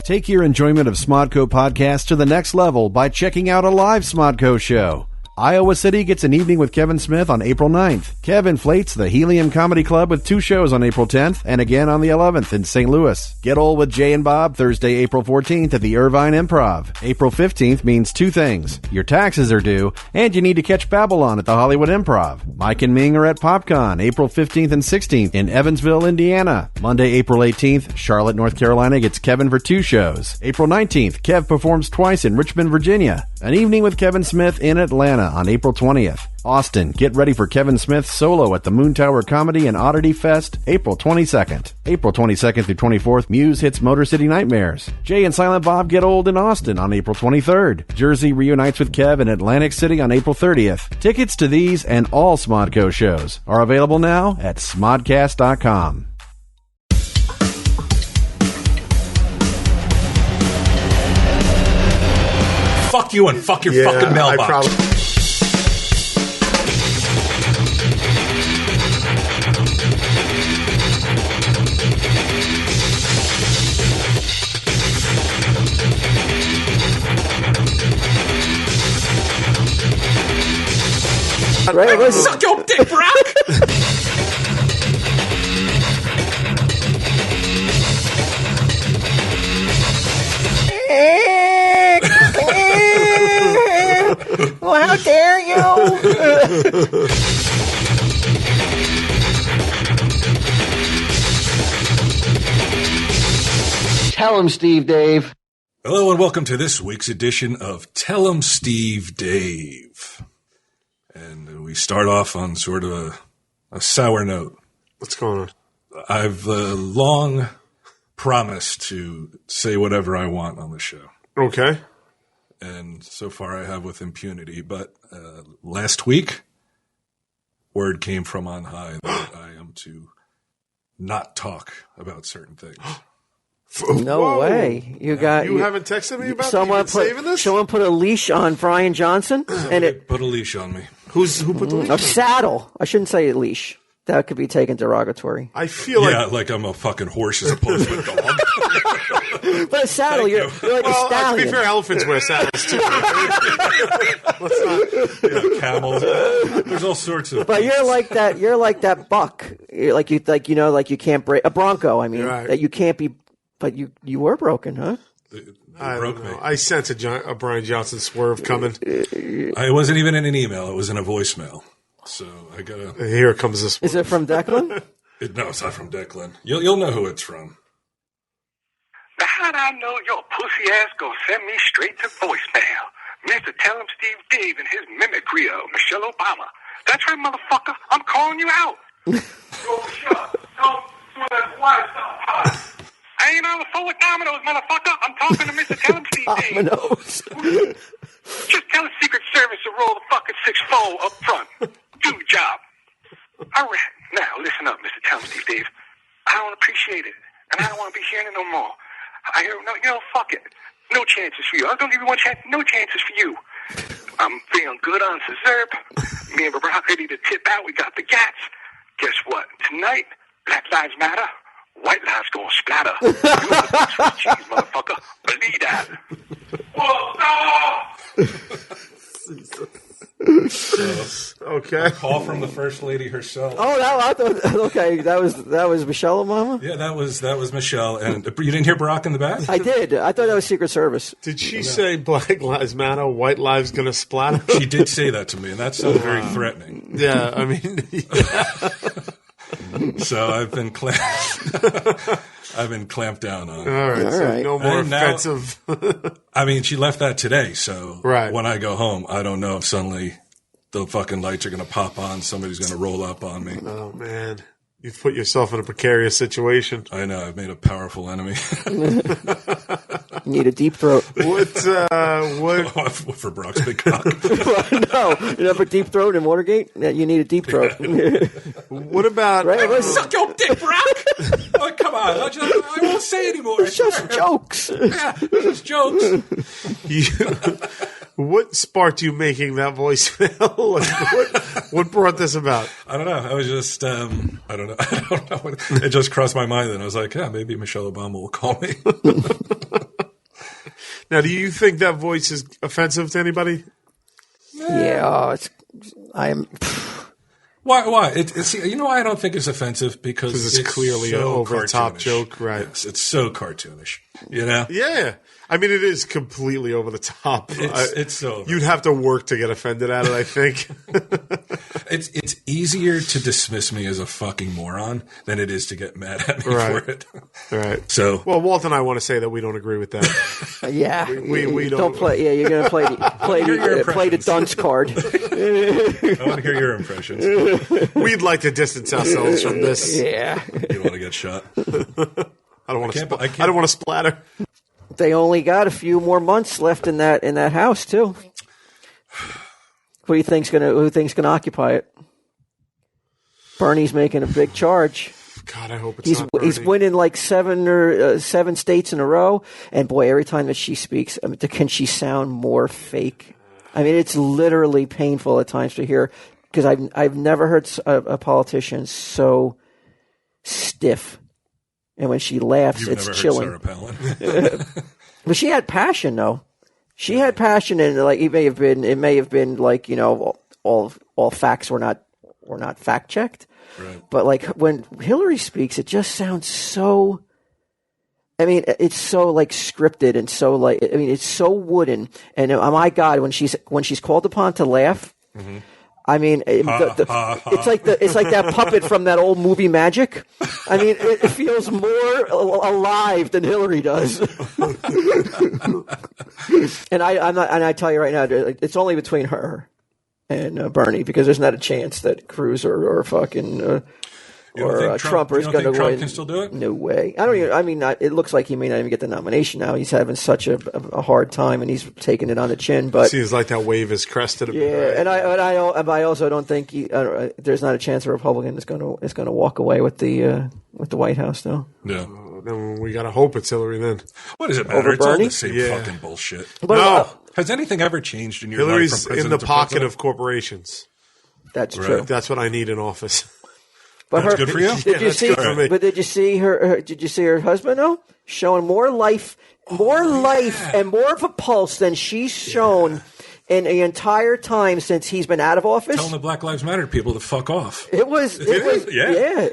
Take your enjoyment of Smodco podcasts to the next level by checking out a live Smodco show. Iowa City gets an evening with Kevin Smith on April 9th. Kev inflates the Helium Comedy Club with 2 shows on April 10th and again on the 11th in St. Louis. Get old with Jay and Bob Thursday, April 14th at the Irvine Improv. April 15th means 2 things. Your taxes are due, and you need to catch Babylon at the Hollywood Improv. Mike and Ming are at PopCon April 15th and 16th in Evansville, Indiana. Monday, April 18th, Charlotte, North Carolina gets Kevin for 2 shows. April 19th, Kev performs twice in Richmond, Virginia. An evening with Kevin Smith in Atlanta on April 20th. Austin, get ready for Kevin Smith's solo at the Moon Tower Comedy and Oddity Fest, April 22nd. April 22nd through 24th, Muse hits Motor City Nightmares. Jay and Silent Bob get old in Austin on April 23rd. Jersey reunites with Kev in Atlantic City on April 30th. Tickets to these and all Smodco shows are available now at smodcast.com. Fuck you and fuck your fucking mailbox. Right, suck your dick, Brock! Well, how dare you? Tell him, Steve Dave. Hello and welcome to this week's edition of Tell 'em Steve Dave. And we start off on sort of a sour note. What's going on? I've long promised to say whatever I want on the show. Okay. And so far I have with impunity. But last week, word came from on high that I am to not talk about certain things. No Whoa. way! You haven't texted me about saving this? Someone put a leash on Brian Johnson, and it Put a leash on me. Who put the leash? a saddle. I shouldn't say a leash. That could be taken derogatory. I feel like I'm a fucking horse as opposed to a dog. But a saddle, you're like a to stallion. be fair, elephants wear saddles too. Camels. There's all sorts of. But you're like that. You're like that buck. You're like you can't break a bronco. I mean, Right. that you can't be. But you were broken, huh? I broke don't me. know. I sense a Brian Johnson swerve coming. It wasn't even in an email. It was in a voicemail. So I gotta. Here comes this. Is it from Declan? No, it's not from Declan. You'll know who it's from. Now, how'd I know your pussy ass gonna send me straight to voicemail? Mr. Tell him Steve Dave and his mimicry of Michelle Obama. That's right, motherfucker. I'm calling you out. Yo, Michelle, don't that wife hot. I ain't on the phone with Domino's, motherfucker. I'm talking to Mr. Tell him Steve Dave. Domino's. Just tell the Secret Service to roll the fucking 6-4 up front. Do the job. All right. Now, listen up, Mr. Tell him Steve Dave. I don't appreciate it, and I don't want to be hearing it no more. Fuck it. No chances for you. I was going to give you one chance. No chances for you. I'm feeling good on Cesarp. Me and Barack ready to tip out. We got the gats. Guess what? Tonight, Black Lives Matter. White lives gonna splatter. You want the cheese, motherfucker. Believe that. Whoa, Okay. Call from the First Lady herself. Oh no! I thought okay. That was Michelle Obama. Yeah, that was Michelle. And you didn't hear Barack in the back? I did. I thought that was Secret Service. Did she say Black Lives Matter, White Lives gonna splatter? She did say that to me, and that sounded very threatening. Yeah, I mean. So I've been clamped down on. All right, so right. no more And now- offensive. I mean, she left that today, so Right. when I go home, I don't know if suddenly the fucking lights are going to pop on, somebody's going to roll up on me. Oh man, you've put yourself in a precarious situation. I know, I've made a powerful enemy. You need a deep throat. What? For Brock's big cock. No, you know, for deep throat in Watergate, you need a deep throat. What about? Right? Suck your dick, Brock! Oh, come on, I won't say anymore. It's just jokes. Yeah, it's just jokes. What sparked you making that voicemail? What brought this about? I don't know. I was just, I don't know. I don't know. It just crossed my mind, and I was like, yeah, maybe Michelle Obama will call me. Now, do you think that voice is offensive to anybody? Yeah, I'm. Why? It's you know why I don't think it's offensive because it's clearly an so over-the-top cartoonish. joke, right? Yes, it's so cartoonish. You know? Yeah. I mean, it is completely over the top. It's so. You'd have to work to get offended at it, I think. It's easier to dismiss me as a fucking moron than it is to get mad at me Right. for it. Right. So, Well, Walt and I want to say that we don't agree with that. Yeah, we don't don't- play. Yeah, you're gonna play Your play the impressions. dunce card. I want to hear your impressions. We'd like to distance ourselves from this. Yeah, You want to get shot? I don't want can't- to. I can't- I don't want to splatter. they only got a few more months left in that house too. Who do you think's gonna occupy it? Bernie's making a big charge. God, I hope it's not He's Bernie. winning like seven states in a row, and boy, every time that she speaks, can she sound more fake? I mean, it's literally painful at times to hear because I've never heard a politician so stiff, and when she laughs, You've it's never chilling. heard Sarah Palin. But she had passion, though. She had passion, and like it may have been like all facts were not fact checked. Right. But like when Hillary speaks, it just sounds so. I mean, it's so like scripted and so like I mean, it's so wooden. And oh my God, when she's called upon to laugh, I mean, it's like that puppet from that old movie Magic. I mean, it feels more alive than Hillary does. And I tell you right now, it's only between her and Bernie because there's not a chance that Cruz or fucking Trump is going to Trump win. can still do it? No way. I don't even. I mean, it looks like he may not even get the nomination now. He's having such a hard time, and he's taking it on the chin. But Seems like that wave is crested a bit. yeah, right? and I also don't think there's not a chance a Republican is going to walk away with the White House though. Yeah. Then we got to hope it's Hillary then. What does it matter? Over It's all Bernie? the same Yeah. fucking bullshit. But, No. Has anything ever changed in your Hillary's life from in president the to pocket president? of corporations. that's Right. true. That's what I need in office. But That's good for you? Did Yeah, you that's see? good for me. But did you see her? Did you see her husband? though? Showing more life, and more of a pulse than she's shown in the entire time since he's been out of office. Telling the Black Lives Matter people to fuck off. It was Yeah.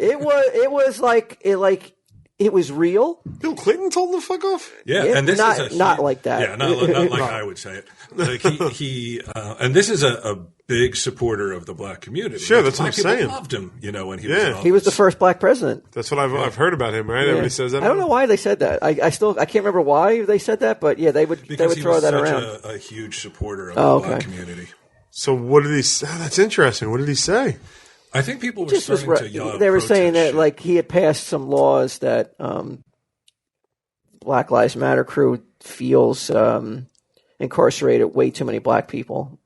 it was real. Bill Clinton told him to fuck off? Yeah, Yeah, and this not- is not like that. Yeah, not like I would say it. Like he and this is a big supporter of the black community. Sure, Like, that's what black I'm people saying. loved him, when he Yeah. was in office. He was the first black president. That's what I've heard about him, right? Everybody says that. I don't know why they said that. I can't remember why they said that, but yeah, they would because he throw was that such around. a huge supporter of Oh, the black okay. community. So what did he say? Oh, that's interesting. What did he say? I think people were Just was starting to yell. they were saying protest that shit. like he had passed some laws that Black Lives Matter crew feels incarcerated way too many black people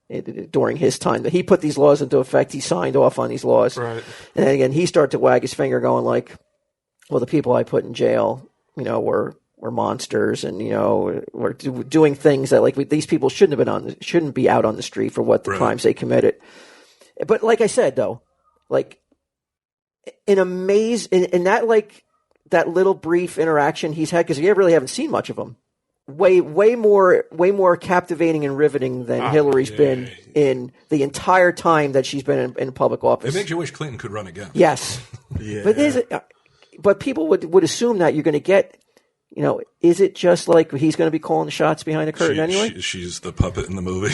during his time. That he put these laws into effect. He signed off on these laws, Right. and then again he started to wag his finger, going like, "Well, the people I put in jail, were monsters, and were doing things that these people shouldn't be out on the street for what the Right. crimes they committed." But like I said, though, like in that little brief interaction he's had, because you really haven't seen much of him. Way more captivating and riveting than Hillary's been in the entire time that she's been in public office. It makes you wish Clinton could run again. Yes, Yeah. but people would assume that you're going to get. Is it just like he's going to be calling the shots behind the curtain anyway? She's the puppet in the movie.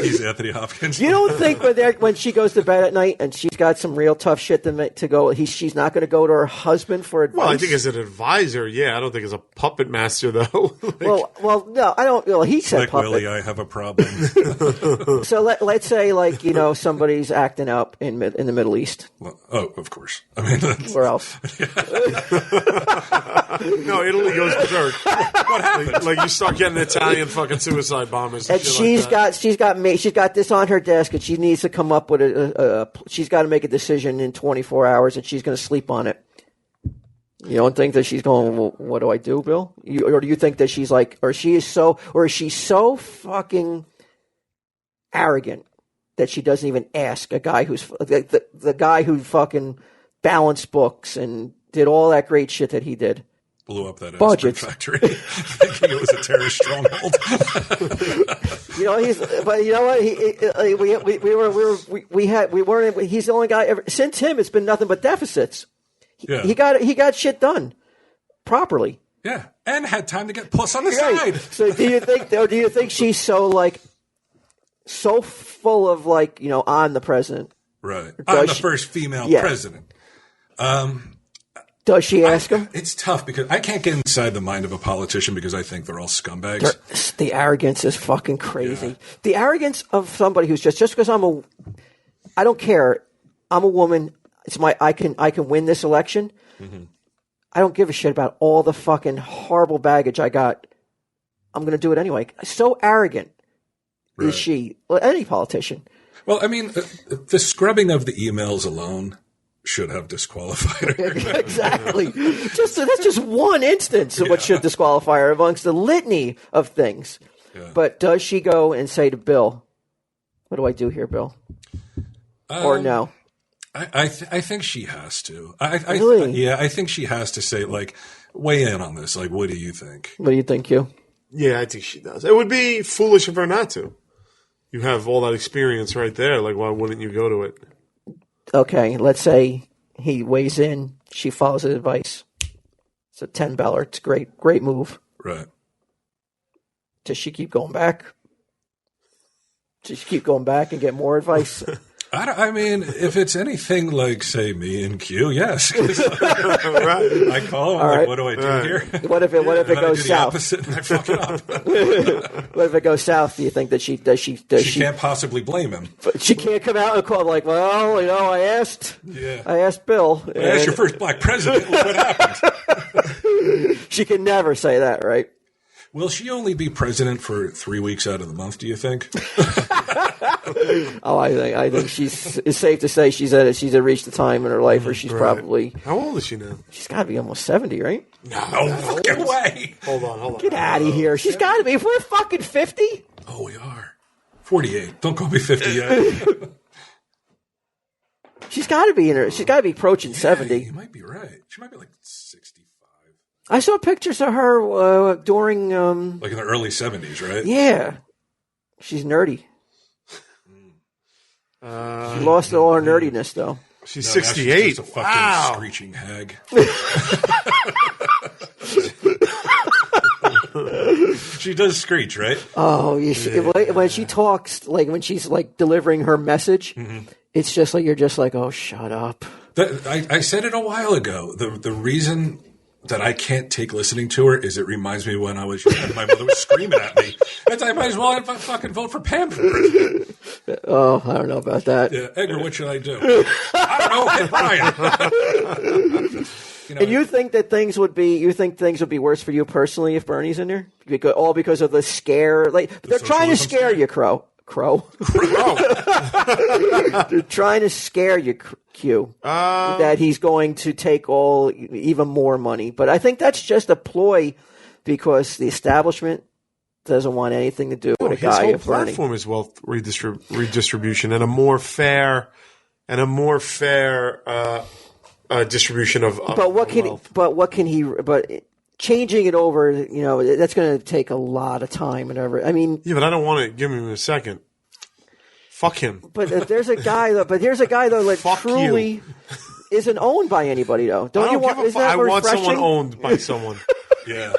He's Anthony Hopkins. You don't think when she goes to bed at night and she's got some real tough shit to go, she's not going to go to her husband for advice? Well, I think as an advisor, yeah. I don't think as a puppet master, though. Well, no, I don't. Well, he said Like puppet. Willie, I have a problem. So let's say somebody's acting up in the Middle East. Well, of course. I mean, that's, Where else? No, Italy goes berserk. what happened? Like you start getting Italian fucking suicide bombers. And shit she's like that. she's got this on her desk, and she needs to come up with she's got to make a decision in 24 hours, and she's going to sleep on it. You don't think that she's going, well, what do I do, Bill? Or do you think that she's like, or is she so fucking arrogant that she doesn't even ask a guy who's the guy who fucking balanced books and did all that great shit that he did? blew up that aspirin Budgets. factory, thinking it was a terrorist stronghold. But you know what? He's the only guy ever. Since him, it's been nothing but deficits. Yeah. He got shit done properly. Yeah, and had time to get puss on the Right. side. So do you think she's so full of I'm the president? Right. Does I'm the she- first female Yeah. president. Does she ask him? It's tough because I can't get inside the mind of a politician because I think they're all scumbags. The arrogance is fucking crazy. Yeah. The arrogance of somebody who's just because I don't care. I'm a woman. I can win this election. Mm-hmm. I don't give a shit about all the fucking horrible baggage I got. I'm going to do it anyway. So arrogant is she. Well, any politician. Well, I mean, the scrubbing of the emails alone should have disqualified her. Exactly. That's just one instance of what should disqualify her amongst the litany of things. Yeah. But does she go and say to Bill, "What do I do here, Bill?" Or no? I think she has to. Really? Yeah, I think she has to say, weigh in on this. What do you think? What do you think, Hugh? Yeah, I think she does. It would be foolish of her not to. You have all that experience right there. Why wouldn't you go to it? Okay, let's say he weighs in. She follows his advice. It's a 10-beller. It's great move. Right. Does she keep going back? Does she keep going back and get more advice? I mean, if it's anything like, say, me and Q, yes. Right. I call him, right. What do I do here? What if it goes south? Opposite and I fuck it up. What if it goes south? Do you think that she can't possibly blame him? She can't come out and call I asked. Yeah. I asked Bill. I asked your first black president. Look what happened. She can never say that, right? Will she only be president for 3 weeks out of the month, do you think? I think it's safe to say she's reached the time in her life where she's probably. How old is she now? She's got to be almost 70, right? No fucking way. Hold on. Get out of here. She's got to be. If we're fucking 50. Oh, we are. 48. Don't call me 50 yet. She's got to be in her. She's got to be approaching 70. You might be right. She might be 65. I saw pictures of her during. In the early 70s, right? Yeah. She's nerdy. She lost all her nerdiness, though. She's 68. She's just a fucking screeching hag. She does screech, right? Oh, when she talks, when she's delivering her message, it's just you're just oh, shut up. I said it a while ago. The reason that I can't take listening to her is it reminds me when I was young, my mother was screaming at me. I might as well fucking vote for Pam for president. Oh, I don't know about that. Yeah, Edgar, what should I do? I don't know. Hit Brian. And you think that things would be worse for you personally if Bernie's in there? Because of the scare. They're trying to scare you, Crow. They're trying to scare you, Q, that he's going to take even more money. But I think that's just a ploy because the establishment doesn't want anything to do with a guy of Bernie. His whole platform is wealth redistribution and a more fair distribution of wealth. But changing it over, that's going to take a lot of time and everything. I mean, yeah, but I don't want to give him a second. Fuck him. But there's a guy though that truly isn't owned by anybody though. I want someone owned by someone. Yeah.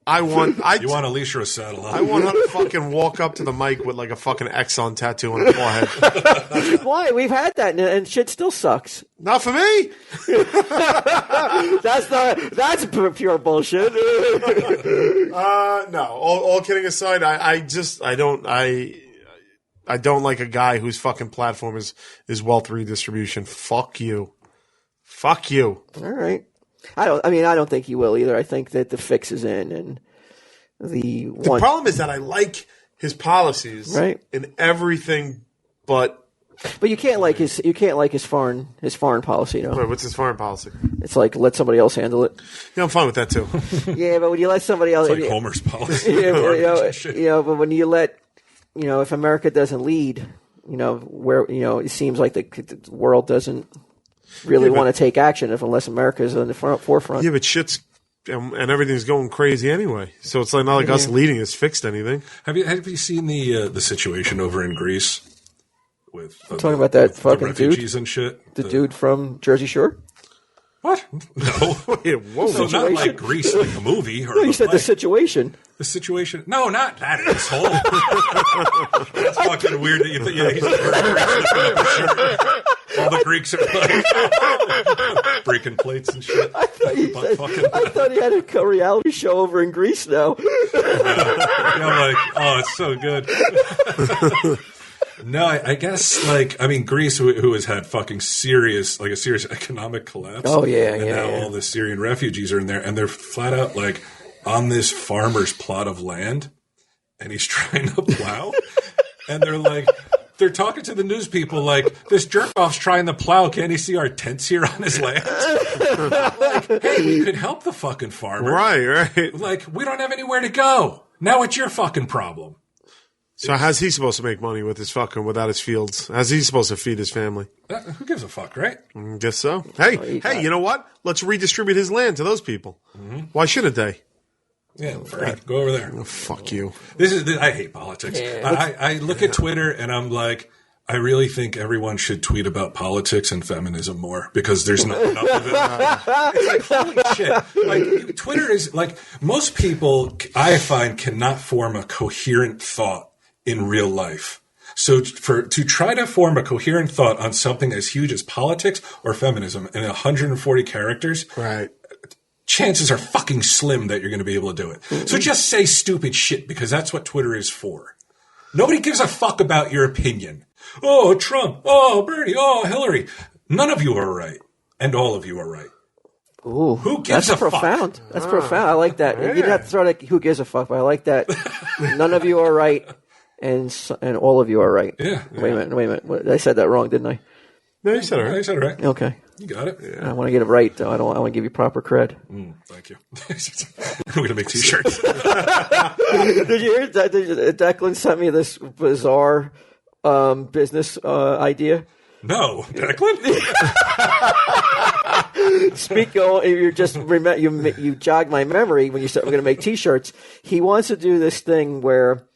You want Alicia Rosado. I want her to fucking walk up to the mic with a fucking Exxon tattoo on her forehead. Why? We've had that and shit still sucks. Not for me. That's pure bullshit. No. All kidding aside, I don't like a guy whose fucking platform is wealth redistribution. Fuck you. All right. I don't think he will either. I think that the fix is in, and the problem is that I like his policies, right, in everything, but you can't like his foreign policy, no. Wait, what's his foreign policy? It's let somebody else handle it. Yeah, I'm fine with that too. Yeah, but when you let somebody else, it's Homer's policy. Yeah, but when you let, if America doesn't lead, where it seems like the world doesn't really want to take action unless America is on the forefront. Yeah, but shit's and everything's going crazy anyway. So it's like not like us leading has fixed anything. Have you seen the situation over in Greece with talking about that with fucking the refugees and shit? The dude from Jersey Shore? What? No. Wait, whoa. So not like Greece, like the movie. Or No, you said the situation. The situation? No, not that asshole. That's fucking weird that you think. Yeah, he's all the Greeks are like breaking plates and shit. I thought he had a reality show over in Greece now. Yeah, I'm like, oh, it's so good. No, I guess Greece, who has had fucking serious economic collapse. Oh yeah, and now all the Syrian refugees are in there, and they're flat out like on this farmer's plot of land, and he's trying to plow, and they're talking to the news people like, this jerk off's trying to plow. Can't he see our tents here on his land? Like, hey, we could help the fucking farmer, Right. Like, we don't have anywhere to go. Now it's your fucking problem. So how's he supposed to make money with without his fields? How's he supposed to feed his family? Who gives a fuck, right? Guess so. Hey, you know what? Let's redistribute his land to those people. Mm-hmm. Why shouldn't they? Yeah, right. Go over there. Oh, fuck you. I hate politics. Yeah. I look at Twitter and I'm like, I really think everyone should tweet about politics and feminism more because there's not enough of it. It's like, holy shit. Like, Twitter is like, most people I find cannot form a coherent thought in real life. So to try to form a coherent thought on something as huge as politics or feminism in 140 characters, right? Chances are fucking slim that you're going to be able to do it. Mm-hmm. So just say stupid shit because that's what Twitter is for. Nobody gives a fuck about your opinion. Oh, Trump. Oh, Bernie. Oh, Hillary. None of you are right. And all of you are right. Ooh, who gives a profound. fuck? That's profound. I like that. Yeah. You didn't have to throw that who gives a fuck, but I like that. None of you are right. And all of you are right. Yeah. Wait a minute. I said that wrong, didn't I? No, you said it right. You said it right. Okay. You got it. Yeah. I want to get it right, though. I want to give you proper cred. Thank you. We're going to make T-shirts. Did you hear that? Declan sent me this bizarre business idea. No, Declan? You jogged my memory when you said we're going to make T-shirts. He wants to do this thing where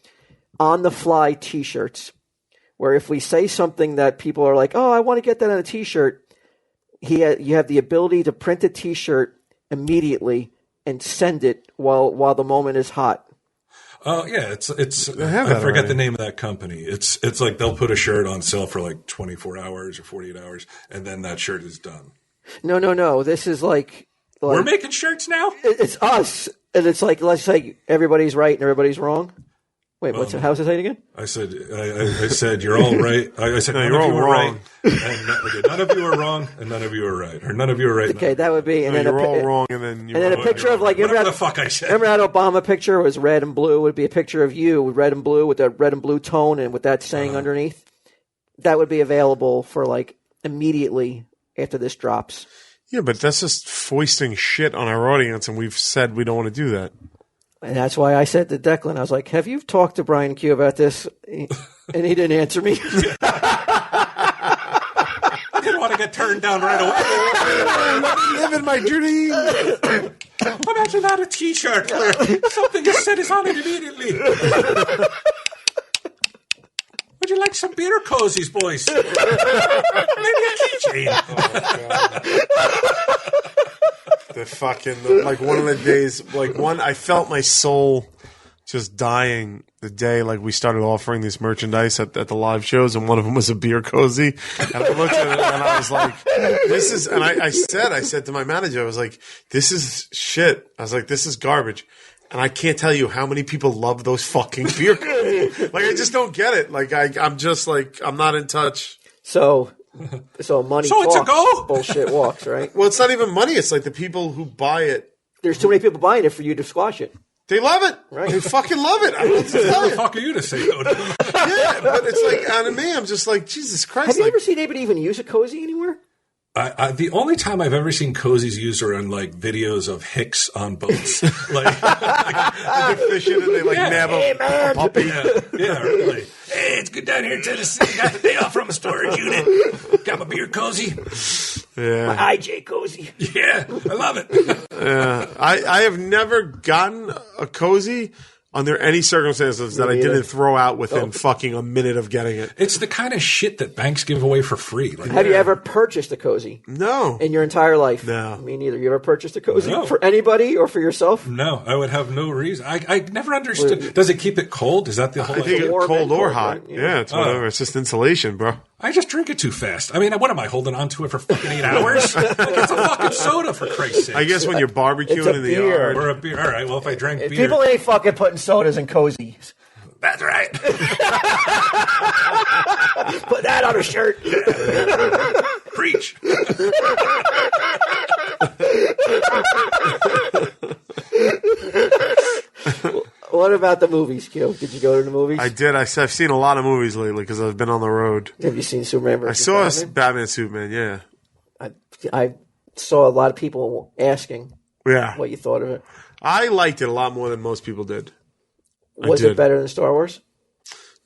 on-the-fly T-shirts, where if we say something that people are like, oh, I want to get that on a T-shirt, you have the ability to print a T-shirt immediately and send it while the moment is hot. Oh yeah, it's. I forget the name of that company. It's like they'll put a shirt on sale for like 24 hours or 48 hours, and then that shirt is done. No. This is like we're making shirts now. It's us, and it's like, let's say everybody's right and everybody's wrong. Wait, how's it saying again? I said you're all right. I said no, you're all wrong. Right. None of you are wrong, and none of you are right, or none of you are right. Okay, that would be. And then you're all wrong, and then a picture of like whatever the fuck I said. Remember that Obama picture was red and blue? It would be a picture of you with red and blue with that red and blue tone and with that saying underneath. That would be available for like immediately after this drops. Yeah, but that's just foisting shit on our audience, and we've said we don't want to do that. And that's why I said to Declan, I was like, have you talked to Brian Q about this? And he didn't answer me. I didn't want to get turned down right away. Living my dream. Imagine that a T-shirt where something you said is on it immediately. Would you like some beer cozies, boys? Maybe a keychain. Like one of the days, I felt my soul just dying the day we started offering this merchandise at the live shows, and one of them was a beer cozy. And I looked at it and I was like, this is, and I said to my manager, I was like, this is shit. I was like, this is garbage. And I can't tell you how many people love those fucking beer cozies. I just don't get it. I'm just I'm not in touch. So money so talks, it's a go? Bullshit walks, right? Well, it's not even money. It's the people who buy it. There's too many people buying it for you to squash it. They love it. Right. They fucking love it. I don't know what to Who tell the you. fuck are you to say no to them? Yeah, but it's out of me. I'm just Jesus Christ. Have you ever seen anybody even use a cozy anywhere? The only time I've ever seen cozies used are in videos of hicks on boats. They're fishing and they nab a puppy. Yeah, really. Hey, it's good down here in Tennessee. Got the day off from a storage unit. Got my beer cozy. Yeah. My IJ cozy. Yeah, I love it. I have never gotten a cozy under any circumstances that I didn't throw out within fucking a minute of getting it. It's the kind of shit that banks give away for free. Like, Have you ever purchased a cozy No. in your entire life? No. Me neither. You ever purchased a cozy No. for anybody or for yourself? no, I would have no reason. I never understood. Does it keep it cold? Is that the whole I think idea? warm cold and or cold, hot. right? Yeah, it's whatever. It's just insulation, bro. I just drink it too fast. I mean, what am I holding on to it for fucking 8 hours? Like, it's a fucking soda, for Christ's sake. I guess when you're barbecuing It's a in the beer. yard. Or a beer. All right, well, if I drank beer. People ain't fucking putting sodas in cozies. That's right. Put that on a shirt. Preach. What about the movies, Q? Did you go to the movies? I did. I've seen a lot of movies lately because I've been on the road. Have you seen Superman I versus saw Batman? Batman Superman, yeah. I saw a lot of people asking Yeah. what you thought of it. I liked it a lot more than most people did. Was did. it better than Star Wars?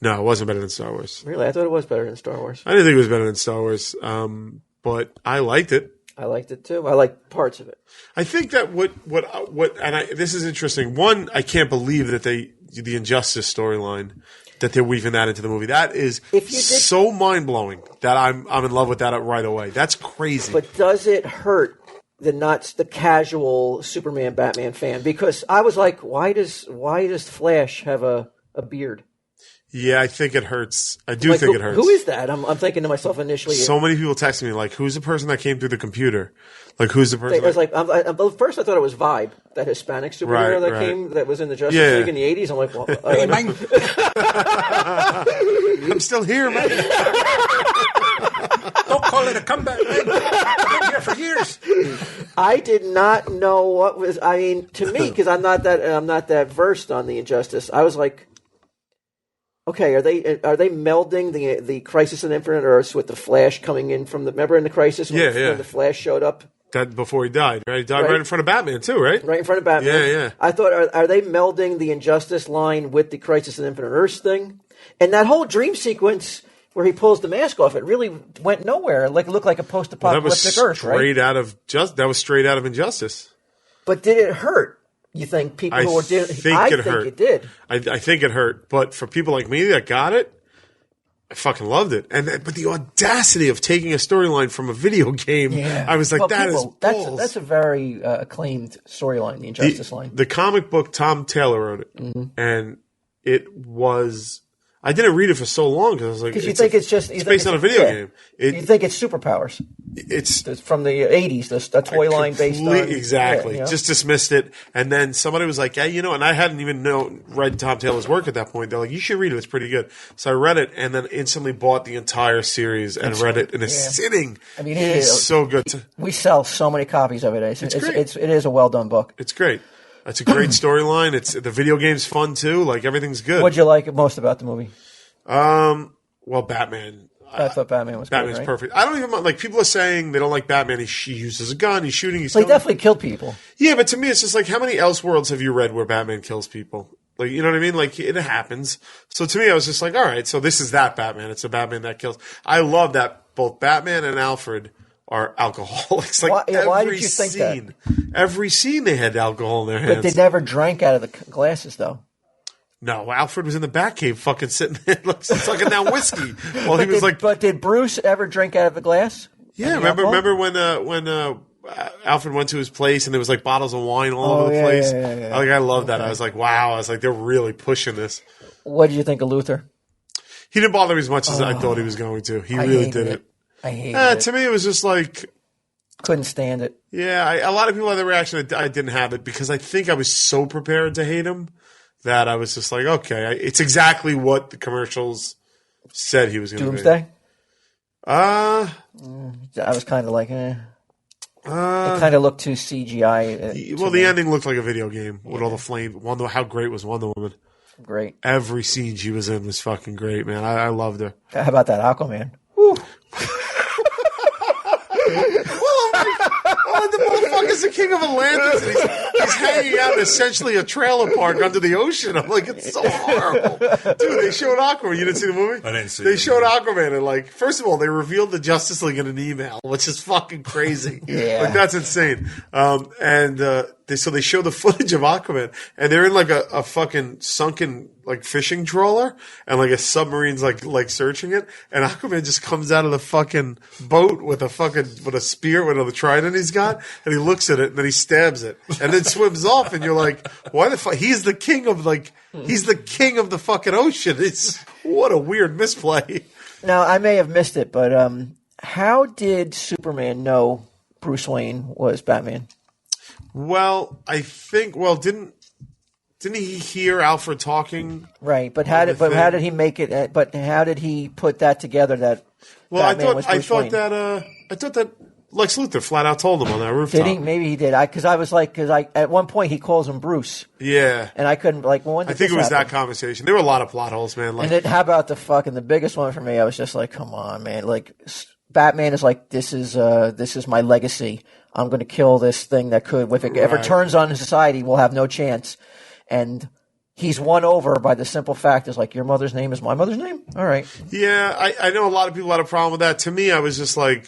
No, it wasn't better than Star Wars. Really, I thought it was better than Star Wars. I didn't think it was better than Star Wars, but I liked it. I liked it too. I liked parts of it. I think that this is interesting. One, I can't believe that the Injustice storyline, that they're weaving that into the movie. That is so mind blowing that I'm in love with that right away. That's crazy. But does it hurt the casual Superman Batman fan? Because I was like, why does Flash have a beard? Yeah, I think it hurts. I do think it hurts. Who is that? I'm thinking to myself initially. So many people texting me like, "Who's the person that came through the computer? Like, who's the person?" I was like, first I thought it was Vibe, that Hispanic superhero that was in the Justice League in the '80s. I'm like, well, Hey, man. I'm still here, man. Don't call it a comeback, man. I've been here for years. I did not know what was. I mean, to me, because I'm not that versed on the Injustice. I was like, okay, are they melding the Crisis on Infinite Earths with the Flash coming in from the? Remember in the Crisis when the Flash showed up? That before he died, right? He died right in front of Batman too, right? Right in front of Batman. Yeah. I thought, are they melding the Injustice line with the Crisis on Infinite Earths thing? And that whole dream sequence where he pulls the mask off, it really went nowhere. Like it looked like a post-apocalyptic Earth, right? That was straight out of Injustice. But did it hurt? You think people who did? I think it did. I think it hurt, but for people like me that got it, I fucking loved it. But the audacity of taking a storyline from a video game, I was like, that's a very acclaimed storyline, the Injustice line. The comic book, Tom Taylor wrote it, and it was. I didn't read it for so long because I was like, because you think it's based on a video game. You think it's superpowers. It's from the 80s, the toy line based on exactly. Just dismissed it, and then somebody was like, "Yeah, and I hadn't even read Tom Taylor's work at that point. They're like, "You should read it; it's pretty good." So I read it, and then instantly bought the entire series and read it in a sitting. I mean, it's so good. We sell so many copies of it. It is a well done book. It's great. It's a great storyline. The video game's fun too. Like everything's good. What'd you like most about the movie? Well, Batman. I thought Batman was Batman's good, right? perfect. I don't even like people are saying they don't like Batman. He uses a gun. He's shooting. He definitely killed people. Yeah, but to me, it's just like how many Elseworlds have you read where Batman kills people? Like, you know what I mean? Like it happens. So to me, I was just like, all right, so this is that Batman. It's a Batman that kills. I love that both Batman and Alfred are alcoholics. Like why did you think that? Every scene they had alcohol in their hands. But they never drank out of the glasses, though. No, Alfred was in the Batcave fucking sitting there sucking down whiskey while he was like... But did Bruce ever drink out of the glass? Yeah, remember when Alfred went to his place and there was like bottles of wine all over the place? Yeah. I love that. I was like, wow. I was like, they're really pushing this. What did you think of Luther? He didn't bother me as much as I thought he was going to. He really did it. I hated it. To me, it was just like... Couldn't stand it. Yeah, a lot of people had the reaction that I didn't have it because I think I was so prepared to hate him that I was just like, okay, it's exactly what the commercials said he was going to be. Doomsday? I was kind of like, It kind of looked too CGI. The ending looked like a video game with all the flame. How great was Wonder Woman? Great. Every scene she was in was fucking great, man. I loved her. How about that Aquaman? Woo. The motherfucker's the king of Atlantis. He's hanging out in essentially a trailer park under the ocean. I'm like, it's so horrible. Dude, they showed Aquaman. You didn't see the movie? I didn't see They it. showed Aquaman, and like, first of all, they revealed the Justice League in an email, which is fucking crazy. Yeah. Like, that's insane. They show the footage of Aquaman, and they're in like a fucking sunken like fishing trawler, and like a submarine's like searching it, and Aquaman just comes out of the fucking boat with a spear with a trident he's got, and he looks at it, and then he stabs it, and then swims off, and you're like, why the fuck? He's the king of the fucking ocean. It's what a weird misplay. Now, I may have missed it, but how did Superman know Bruce Wayne was Batman? Well, I think. Well, didn't he hear Alfred talking? Right, but how did he make it? But how did he put that together? That Batman was Bruce Wayne? I thought that Lex Luthor flat out told him on that rooftop. Did he? Maybe he did. Because at one point he calls him Bruce. Yeah, and I couldn't when did I think this it was happen? that conversation. There were a lot of plot holes, man. Like, And then how about the biggest one for me? I was just like, come on, man! Like Batman is like, this is my legacy. I'm going to kill this thing that could, if it ever turns on society, we'll have no chance. And he's won over by the simple fact is like, your mother's name is my mother's name? All right. yeah, I know a lot of people had a problem with that. To me, I was just like,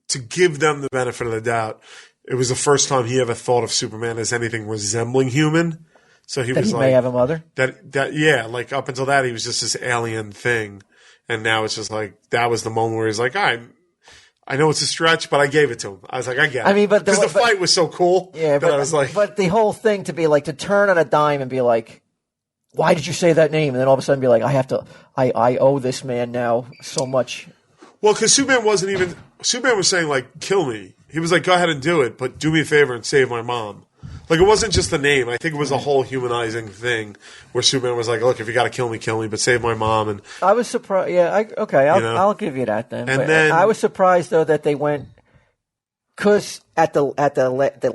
to give them the benefit of the doubt, it was the first time he ever thought of Superman as anything resembling human. So he That was he like, may have a mother? yeah, like up until that, he was just this alien thing. And now it's just like, that was the moment where he's like, all right, I know it's a stretch, but I gave it to him. I was like, I get it. I mean, but because the fight was so cool. Yeah, that I was like, but the whole thing to be like, to turn on a dime and be like, why did you say that name? And then all of a sudden be like, I owe this man now so much. well, because Superman was saying like, kill me. He was like, go ahead and do it, but do me a favor and save my mom. Like, it wasn't just the name. I think it was a whole humanizing thing where Superman was like, look, if you got to kill me, but save my mom. And I was surprised. Yeah, I'll give you that then. And But then- I was surprised though that they went, because at the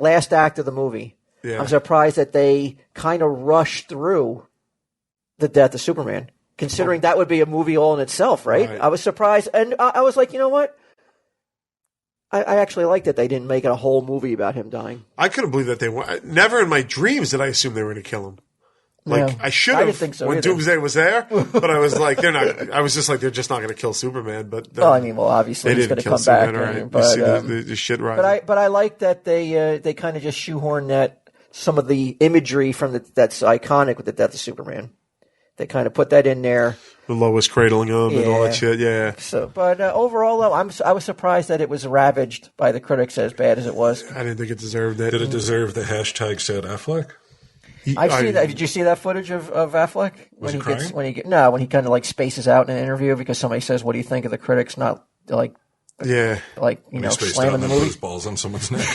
last act of the movie, Yeah. I'm surprised that they kind of rushed through the death of Superman, considering that would be a movie all in itself, right? Right. I was surprised, and I was like, you know what? I actually like that they didn't make it a whole movie about him dying. I couldn't believe that they were. Never in my dreams did I assume they were going to kill him. Like, Yeah. I should I have didn't think so when either. Doomsday was there, but I was like, they're not. I was just like, they're just not going to kill Superman. But Well, I mean, obviously they he's going didn't to kill come back, Superman, right? but you see the shit right. But I like that they kind of just shoehorn that some of the imagery from that's iconic with the death of Superman. They kind of put that in there. the Lois cradling him and all Yeah. that shit. Yeah, So, but overall, though, I was surprised that it was ravaged by the critics as bad as it was. I didn't think it deserved it. Did it deserve the hashtag said Affleck? I've seen that. Did you see that footage of Affleck Was he crying? when he kind of like spaces out in an interview because somebody says, "What do you think of the critics?" Not like Yeah, you know, He spaced out slamming and the then put movie. his balls on someone's neck.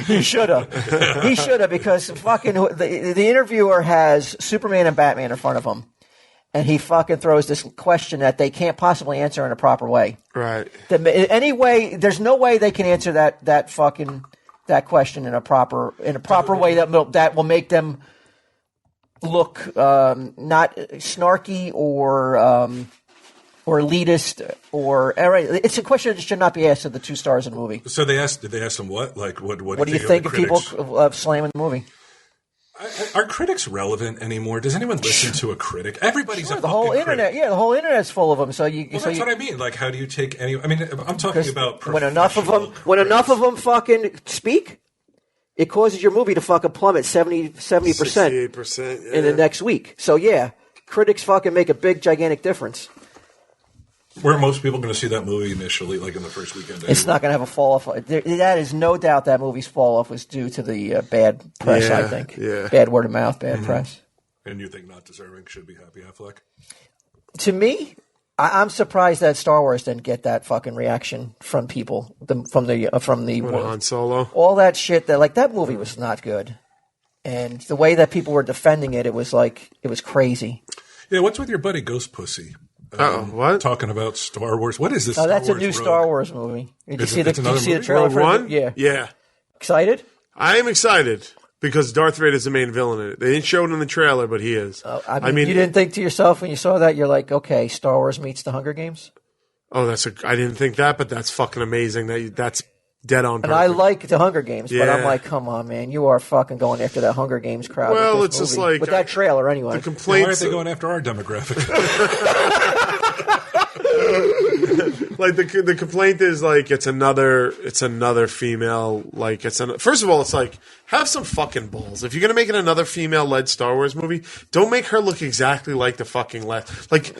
He should have. He should have, because fucking the interviewer has Superman and Batman in front of him, and he fucking throws this question that they can't possibly answer in a proper way. right. There's no way they can answer that question in a proper way that will make them look not snarky or elitist or it's a question that should not be asked of the two stars in the movie. So did they ask him what? Like, what What do you think of people slamming the movie? Are critics relevant anymore? Does anyone listen to a critic? Everybody's a The whole fucking internet, critic. yeah, the whole internet's full of them. So That's what I mean. Like, how do you take any? I mean, I'm talking about when enough of them fucking speak, it causes your movie to fucking plummet 70%, 68%. in the next week. So yeah, critics fucking make a big gigantic difference. Were most people going to see that movie initially, like in the first weekend? It's not going to have a fall off. That is no doubt that movie's fall off was due to the bad press. Yeah, I think. yeah. Bad word of mouth, bad press. And you think not deserving should be Happy Affleck? To me, I'm surprised that Star Wars didn't get that fucking reaction from people from the Han Solo. all that shit. That movie was not good, and the way that people were defending it, it was crazy. Yeah. What's with your buddy Ghost Pussy? What? Talking about Star Wars. What is this? Oh, that's Star a new Wars Star Rogue? Wars movie. Did you It's see the another movie? trailer Rogue for it? One? Yeah. Yeah. Excited? I am excited because Darth Vader is the main villain in it. They didn't show it in the trailer, but he is. I mean, you didn't think to yourself when you saw that, you're like, okay, Star Wars meets the Hunger Games? I didn't think that, but that's fucking amazing. That's dead on And perfect. I like the Hunger Games, but I'm Yeah. like, come on, man, you are fucking going after that Hunger Games crowd. Well, with it's this just movie. like with that trailer anyway. the Why aren't complaints. they going after our demographic? Like the complaint is like it's another female. Like first of all, it's like have some fucking balls. If you're gonna make it another female-led Star Wars movie, don't make her look exactly like the fucking last. Like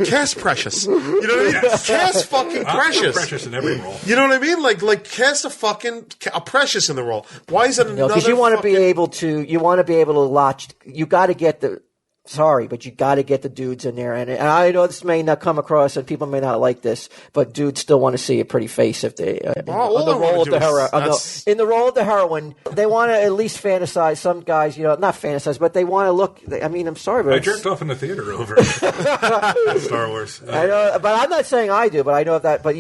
cast Precious. You know what I mean? Cast fucking Precious. Precious in every role. You know what I mean? Like cast a Precious in the role. Why is it another? Because you want to be fucking- able to, watch. You got to get the. Sorry, but you got to get the dudes in there, and I know this may not come across, and people may not like this, but dudes still want to see a pretty face if they all on the I wanna role of do the is- heroine. that's- In the role of the heroine, they want to at least fantasize. Some guys, not fantasize, but they want to look. I mean, I'm sorry, but I it's- jerked off in the theater over Star Wars. I know, but I'm not saying I do, but I know that. But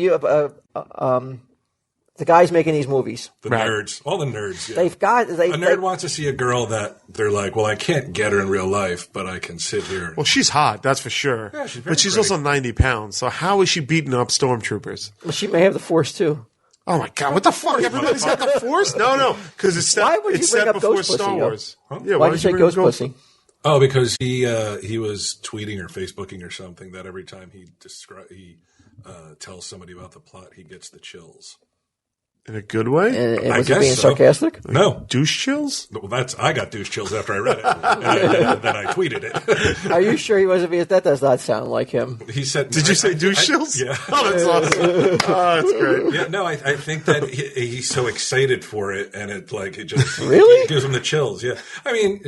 the guys making these movies, The nerds, all the nerds. Yeah. they've got A nerd wants to see a girl that they're like, well, I can't get her in real life, but I can sit here. Well, she's hot, that's for sure. Yeah, she's very but she's pretty. also 90 pounds. So how is she beating up stormtroopers? She may have the Force too. Oh my god! What the fuck? Everybody's got the Force? No, because it's set. Why would you it's bring set up before Ghost Star Pussy, Wars. Huh? Yeah, Why'd you say bring Ghost up Pussy? Oh, because he was tweeting or Facebooking or something that every time he tells somebody about the plot, he gets the chills. In a good way? And I was he guess being so. sarcastic? No, Douche chills? well, I got douche chills after I read it, and then I tweeted it. Are you sure he wasn't being? That does not sound like him. He said, Did you say douche chills? Yeah. Oh, that's awesome. Oh, that's great. Yeah, no, I think that he's so excited for it, and it just Really? gives him the chills. Yeah, I mean,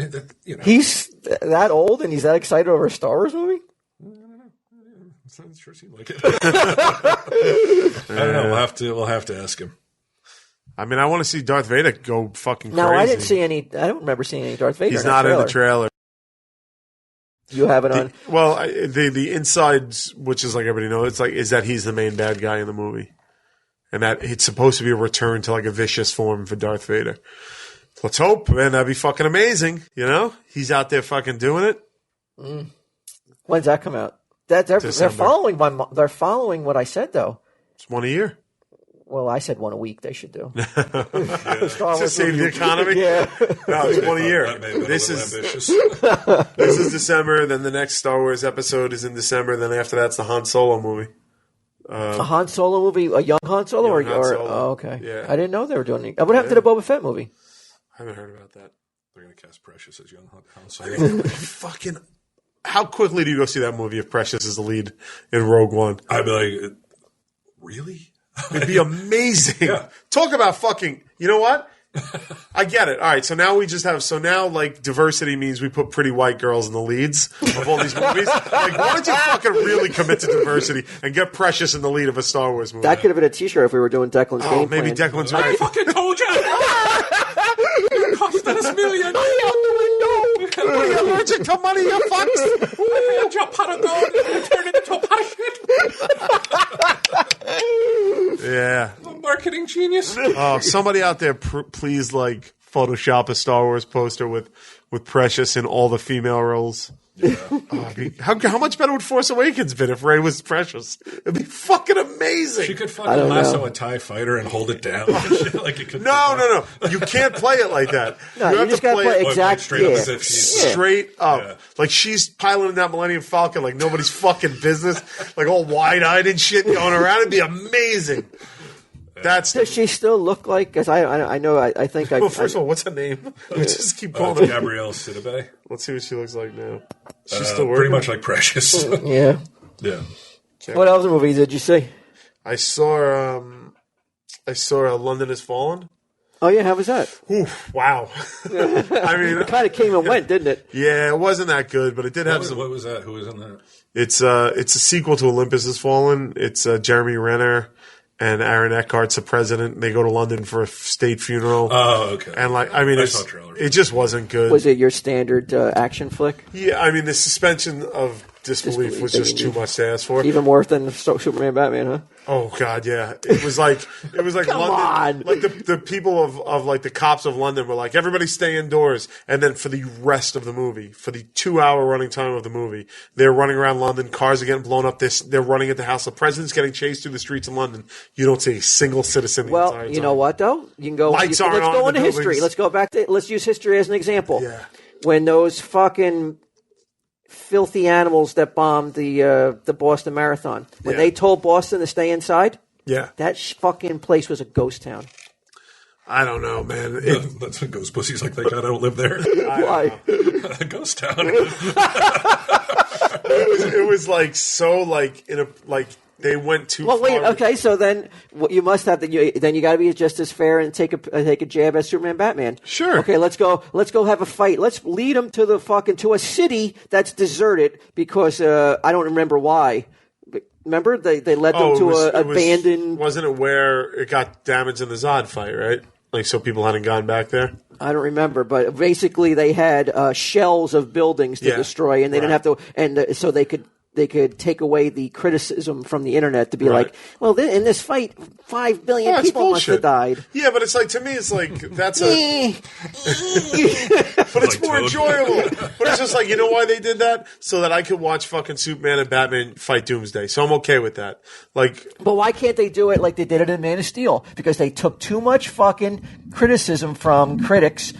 He's that old and he's that excited over a Star Wars movie? it sure seemed like it. I don't know. We'll have to ask him. I mean, I want to see Darth Vader go fucking crazy. No, I didn't see any. I don't remember seeing any Darth Vader. He's in that not in the trailer. trailer. You have it on. Well, the insides, which is like everybody knows, is that he's the main bad guy in the movie, and that it's supposed to be a return to like a vicious form for Darth Vader. Let's hope, man. That'd be fucking amazing. He's out there fucking doing it. When's that come out? They're December. following they're following what I said though. It's one a year. Well, I said one a week. They should do. Star To Wars save the movie. economy. Yeah. No, it's one a year. That may have been This a is little ambitious. this is December. Then the next Star Wars episode is in December. Then after that's the Han Solo movie. A Han Solo movie, a young Han Solo, Young Han or Solo. oh, okay. Yeah. I didn't know they were doing it. What happened to the Boba Fett movie? I haven't heard about that. They're going to cast Precious as young Han Solo. Fucking. How quickly do you go see that movie if Precious is the lead in Rogue One? I'd be like, really? It'd be amazing. Yeah. Talk about fucking. You know what? I get it. All right, so now we just have. So now, like, diversity means we put pretty white girls in the leads of all these movies. Like, why don't you fucking really commit to diversity and get Precious in the lead of a Star Wars movie? That could have been a T-shirt if we were doing Declan's Oh, game maybe plan. Declan's I right. fucking told you! It costed us millions! What are you allergic to money, you fucks? I had your pot of gold and turned it into a pot of shit! Yeah. I'm a marketing genius. Oh, somebody out there, please, like, Photoshop a Star Wars poster with Precious in all the female roles. Oh, how much better would Force Awakens been if Rey was Precious? It'd be fucking amazing. She could I fucking don't lasso know. a TIE fighter and hold it down. Like you could No. You can't play it like that. No, you have just to gotta play it exact. straight up Yeah. as if she's straight up. Yeah. Like she's piloting that Millennium Falcon like nobody's fucking business. Like all wide-eyed and shit going around. It'd be amazing. That's Does she still look like? Because I know I think I. well, first of all, what's her name? Let's just keep calling her. Gabrielle Sidibe. Let's see what she looks like now. She's still working. Pretty much like Precious. yeah. Yeah. What other movies did you see? I saw London Has Fallen. Oh yeah, how was that? Oof, wow. I mean, Kind of came and went, didn't it? yeah, it wasn't that good, but it did have some. What was that? Who was in that? It's a sequel to Olympus Has Fallen. It's Jeremy Renner and Aaron Eckhart's the president. They go to London for a state funeral. Oh, okay. And like, I mean, I it's, saw trailers. it just wasn't good. Was it your standard action flick? Yeah, I mean, the suspension of disbelief was just too much to ask for. Even more than Superman Batman, huh? Oh God, yeah. It was like Come London. on. Like the people of like the cops of London were like, everybody stay indoors. And then for the rest of the movie, for the 2-hour running time of the movie, they're running around London. Cars are getting blown up. They're running at the house. The president's getting chased through the streets of London. You don't see a single citizen. The entire time. You know what though? You can go. Lights aren't let's on go in the into history. buildings. Let's go back to. Let's use history as an example. Yeah. When those fucking filthy animals that bombed the Boston Marathon, when they told Boston to stay inside, that fucking place was a ghost town. I don't know, man. That's what ghost pussies like. Thank God I don't live there. Why? A ghost town. It was like so like in a like. They went too far. Well, wait. Okay, so then you must have then you got to be just as fair and take a jab at Superman, Batman. Sure. Okay, let's go have a fight. Let's lead them to a city that's deserted because I don't remember why. Remember they led them to an abandoned. Wasn't it where it got damaged in the Zod fight? Right. Like so, people hadn't gone back there. I don't remember, but basically they had shells of buildings to destroy, and they didn't have to, and so they could take away the criticism from the internet to be like, well, in this fight, 5 billion people must have died. Yeah, but it's like, to me, it's like, that's a... but it's more enjoyable. But it's just like, you know why they did that? So that I could watch fucking Superman and Batman fight Doomsday. So I'm okay with that. Like, but why can't they do it like they did it in Man of Steel? Because they took too much fucking criticism from critics,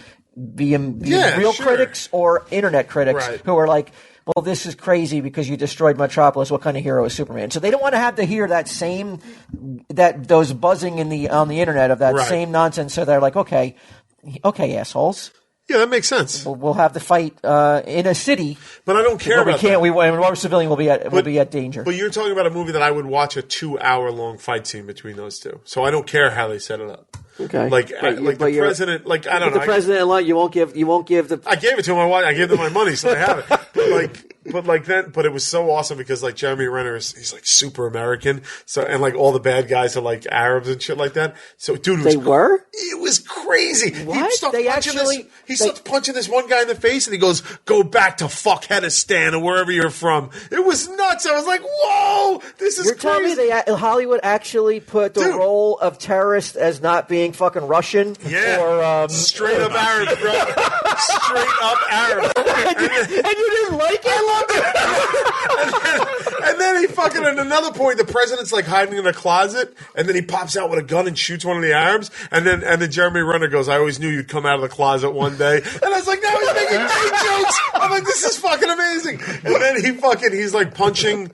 being real critics or internet critics who are like, well, this is crazy because you destroyed Metropolis. What kind of hero is Superman? So they don't want to have to hear those buzzing on the internet of that same nonsense. So they're like, okay, assholes. Yeah, that makes sense. We'll have the fight in a city, but I don't care about that. Our civilian will be at danger. But you're talking about a movie that I would watch a 2-hour-long fight scene between those two. So I don't care how they set it up. Okay, the president, like I don't know, the president, you won't give the. I gave it to him. I gave them my money, so they have it. But it was so awesome because like Jeremy Renner he's like super American, so and like all the bad guys are like Arabs and shit like that. So dude, it was crazy. What? He starts punching this one guy in the face, and he goes, "Go back to Fuckheadistan or wherever you're from." It was nuts. I was like, "Whoa, this is crazy." You're telling me Hollywood actually put the role of terrorist as not being fucking Russian? Yeah, or straight up Arab, bro. Straight up Arab. And you didn't like it? And then he fucking at another point, the president's like hiding in a closet, and then he pops out with a gun and shoots one of the Arabs, and then Jeremy Renner goes, "I always knew you'd come out of the closet one day." And I was like, "Now he's making great jokes." I'm like, "This is fucking amazing." And then he's like punching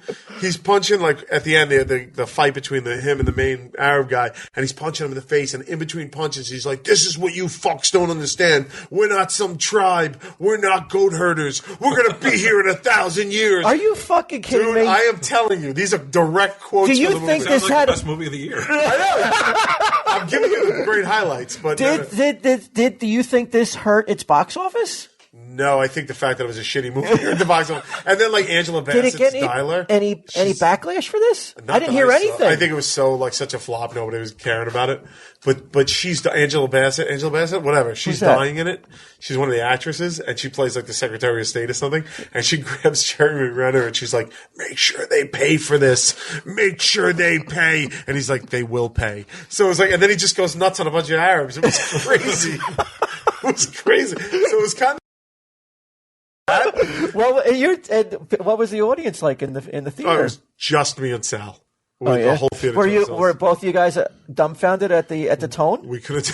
like at the end the fight between him and the main Arab guy, and he's punching him in the face, and in between punches, he's like, "This is what you fucks don't understand. We're not some tribe. We're not goat herders. We're gonna be here in 1,000 years." Are you fucking kidding me? I am telling you, these are direct quotes. Do you from the think movie. this had the best movie of the year? I know. I'm giving you the great highlights, but do you think this hurt its box office? No, I think the fact that it was a shitty movie at the box office, and then like Angela Bassett's Styler. Any backlash for this? I didn't hear anything. I think it was such a flop. Nobody was caring about it. But she's Angela Bassett, whatever. She's dying in it. She's one of the actresses, and she plays like the Secretary of State or something. And she grabs Jeremy Renner, and she's like, "Make sure they pay for this. Make sure they pay." And he's like, "They will pay." So it was like, and then he just goes nuts on a bunch of Arabs. It was crazy. It was crazy. So it was kind of. Well, what was the audience like in the theater? Oh, it was just me and Sal. The whole theater. Were both of you guys dumbfounded at the tone? We couldn't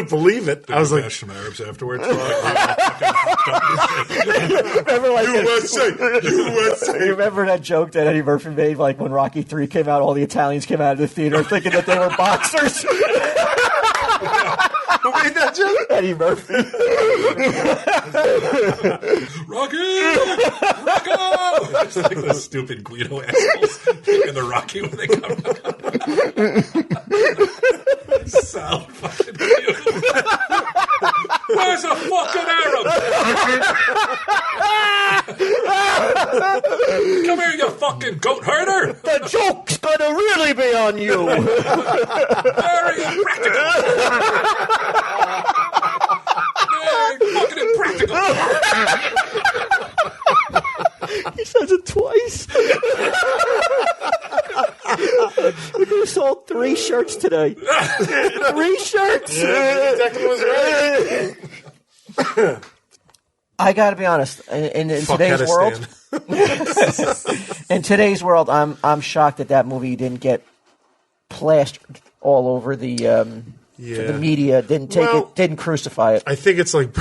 believe it. I was like, bash some Arabs afterwards. Remember, like USA. You remember that joke that Eddie Murphy made, like when Rocky III came out, all the Italians came out of the theater thinking that they were boxers. Who made that joke? Eddie Murphy. Rocco! It's like those stupid Guido assholes in the Rocky when they come out. Sal fucking Where's a fucking Arab? Come here, you fucking goat herder! The joke's gonna really be on you. Very impractical. Very fucking impractical. He says it twice. shirts today. 3 shirts. Exactly was right. I got to be honest. In today's world, I'm shocked that movie didn't get plastered all over the media. Didn't crucify it. I think it's like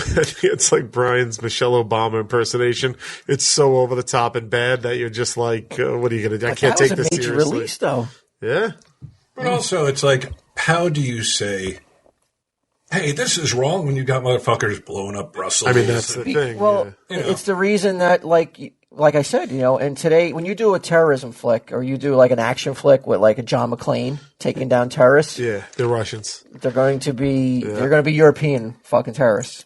Brian's Michelle Obama impersonation. It's so over the top and bad that you're just like, what are you going to do? I can't take this seriously. That was a major release, though. Yeah. But also, it's like, how do you say, hey, this is wrong when you got motherfuckers blowing up Brussels? I mean, that's the thing. Well, it's the reason that, like I said, and today, when you do a terrorism flick or you do like an action flick with like a John McClane taking down terrorists, yeah, they're Russians. They're going to be European fucking terrorists.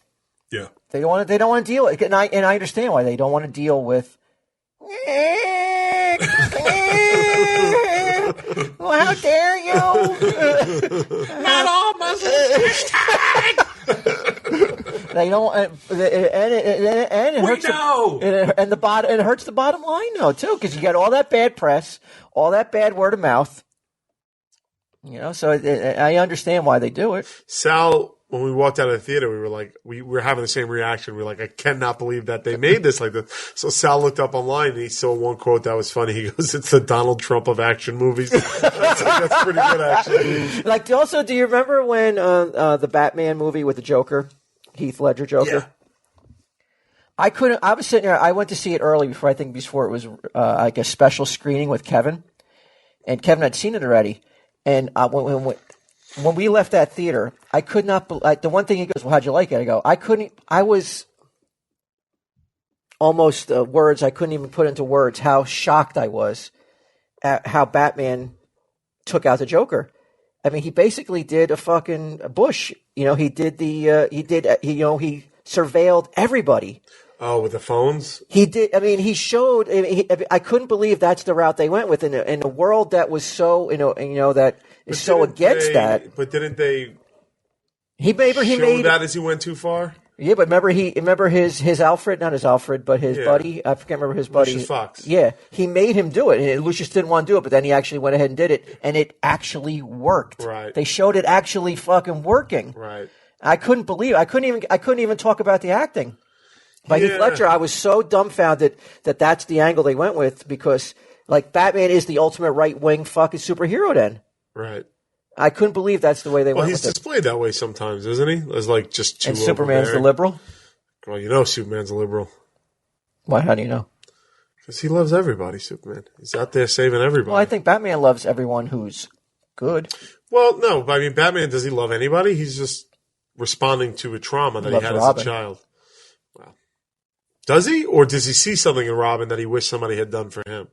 Yeah, they don't want to deal with it, and I understand why they don't want to deal with. Well, how dare you? not all Muslims. They don't, and it hurts. It hurts the bottom line though too, because you get all that bad press, all that bad word of mouth. So I understand why they do it. Sal, when we walked out of the theater, we were like, we were having the same reaction. We were like, I cannot believe that they made this like this. So Sal looked up online and he saw one quote that was funny. He goes, "It's the Donald Trump of action movies." That's pretty good, actually. Like, also, do you remember when the Batman movie with the Joker, Heath Ledger Joker? Yeah. I was sitting there. I went to see it early before it was like a special screening with Kevin, and Kevin had seen it already. And when we left that theater, I could not. The one thing he goes, "Well, how'd you like it?" I go, "I couldn't." I was almost words. I couldn't even put into words how shocked I was at how Batman took out the Joker. I mean, he basically did a fucking Bush. He did he surveilled everybody. Oh, with the phones? He did. I mean, he showed. I couldn't believe that's the route they went with in a world that was so that is so against that. But didn't they? He made that as he went too far. Yeah, but remember his Alfred, not his Alfred, but his buddy. I can't remember his buddy. Lucius Fox. Yeah, he made him do it, and Lucius didn't want to do it, but then he actually went ahead and did it, and it actually worked. Right. They showed it actually fucking working. Right. I couldn't believe. I couldn't even talk about the acting. By Heath Ledger, I was so dumbfounded that that's the angle they went with, because like Batman is the ultimate right wing fucking superhero. Then, right? I couldn't believe that's the way they went. Well, he's displayed that way sometimes, isn't he? As like just too. And Superman's the liberal. Well, Superman's a liberal. Why? How do you know? Because he loves everybody. Superman. He's out there saving everybody. Well, I think Batman loves everyone who's good. Well, no, but I mean, Batman, does he love anybody? He's just responding to a trauma that he had as a child. Does he? Or does he see something in Robin that he wished somebody had done for him?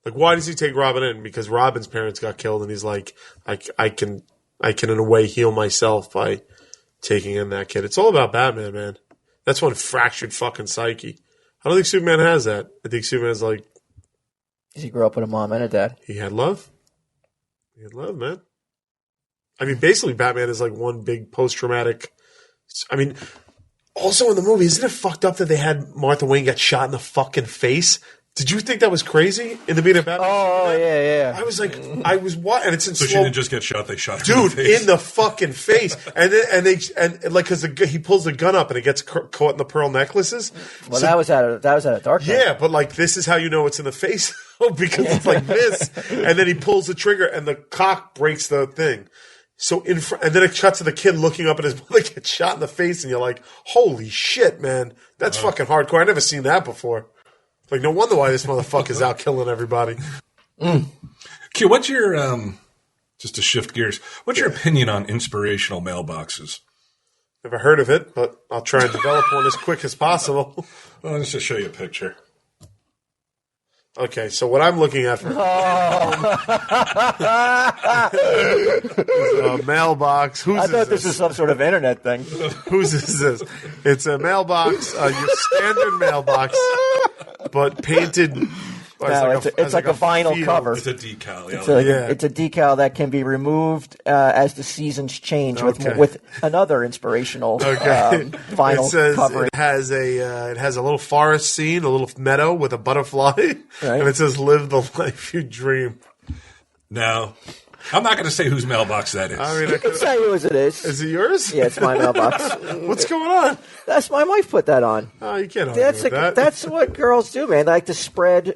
Like, why does he take Robin in? Because Robin's parents got killed, and he's like, I can in a way heal myself by taking in that kid. It's all about Batman, man. That's one fractured fucking psyche. I don't think Superman has that. I think Superman's like... He grew up with a mom and a dad. He had love. He had love, man. I mean, basically, Batman is like one big post-traumatic... I mean... Also in the movie, isn't it fucked up that they had Martha Wayne get shot in the fucking face? Did you think that was crazy in the beginning of Batman? Oh, yeah. I was like, what? And it's in so she didn't just get shot; they shot her dude in the face. In the fucking face, because he pulls the gun up and it gets caught in the pearl necklaces. Well, that was at a dark night. Yeah, but like this is how you know it's in the face because it's like this, and then he pulls the trigger and the cock breaks the thing. So and then it cuts to the kid looking up at his mother get shot in the face, and you're like, "Holy shit, man! That's fucking hardcore. I never seen that before." Like, no wonder why this motherfucker's out killing everybody. Q, what's your just to shift gears? What's your opinion on inspirational mailboxes? Never heard of it, but I'll try and develop one as quick as possible. Well, let's just show you a picture. Okay, so what I'm looking at is a mailbox. I thought this was some sort of internet thing. Whose is this? It's a mailbox, your standard mailbox, but painted. It's like a vinyl field. cover. It's a decal. It's a decal that can be removed as the seasons change with another inspirational vinyl covering. It has a little forest scene, a little meadow with a butterfly, and it says "Live the life you dream." Now, I'm not going to say whose mailbox that is. I mean, You can say whose it is. is it yours? Yeah, it's my mailbox. What's going on? That's my wife put that on. Oh, you can't argue with that. That's what girls do, man. They like to spread.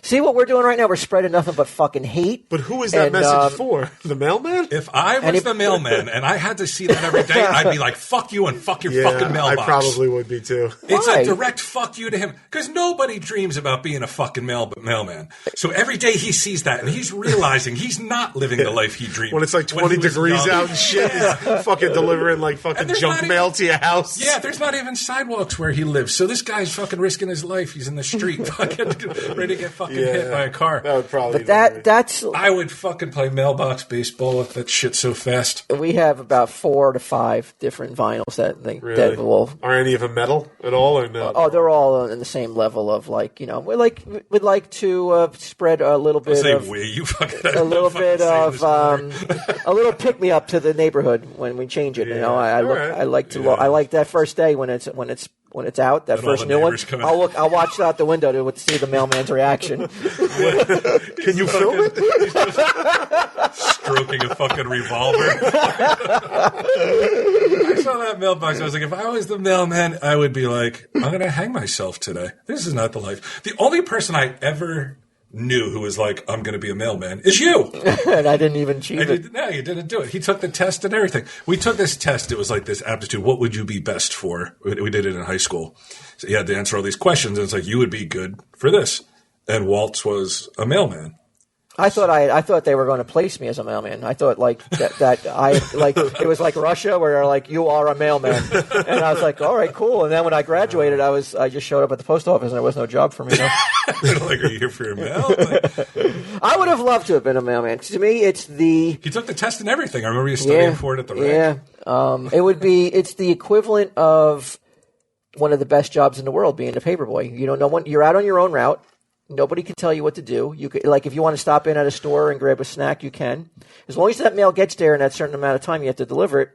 See what we're doing right now? We're spreading nothing but fucking hate. But who is that And, message for? The mailman? If I was the mailman and I had to see that every day, I'd be like, fuck you and fuck your fucking mailbox. I probably would be too. It's Why? a direct fuck you to him because nobody dreams about being a fucking mailman. So every day he sees that and he's realizing he's not living the life he dreamed. When it's like 20 he was degrees young. out and shit, he's fucking delivering like fucking there's junk not mail even- to your house. Yeah, there's not even sidewalks where he lives. So this guy's fucking risking his life. He's in the street, fucking ready to get fucking hit by a car. That would probably. But that's I would fucking play mailbox baseball if that shit's so fast. we have about 4 to 5 different vinyls that will. Are any of them metal at all or no? Oh, they're all in the same level of like we'd like to spread a little bit Say of we, you fucking a little fucking bit say of this more. a little pick me up to the neighborhood when we change it. You know, I look, All right. I like to I like that first day when it's out, that And all first the new one. neighbors come in. I'll watch out the window to see the mailman's reaction. Can you film it? Stroking a fucking revolver. I saw that mailbox. I was like, if I was the mailman, I would be like, I'm going to hang myself today. This is not the life. The only person I ever knew who was like, I'm going to be a mailman is you. And I didn't even achieve it. No, you didn't do it. He took the test and everything. We took this test. It was like this aptitude. What would you be best for? We did it in high school. So you had to answer all these questions. And it's like, you would be good for this. And Waltz was a mailman. I thought they were going to place me as a mailman. I thought it was like Russia where they're like, you are a mailman, and I was like, all right, cool. And then when I graduated, I just showed up at the post office and there was no job for me. Like, are you here for your mail? Like, I would have loved to have been a mailman. To me, it's the he took the test and everything. I remember you studying for it at the rec. Yeah. It's the equivalent of one of the best jobs in the world, being a paperboy. You know, no one, you're out on your own route. Nobody can tell you what to do. You could, like, if you want to stop in at a store and grab a snack, you can. As long as that mail gets there in that certain amount of time, you have to deliver it.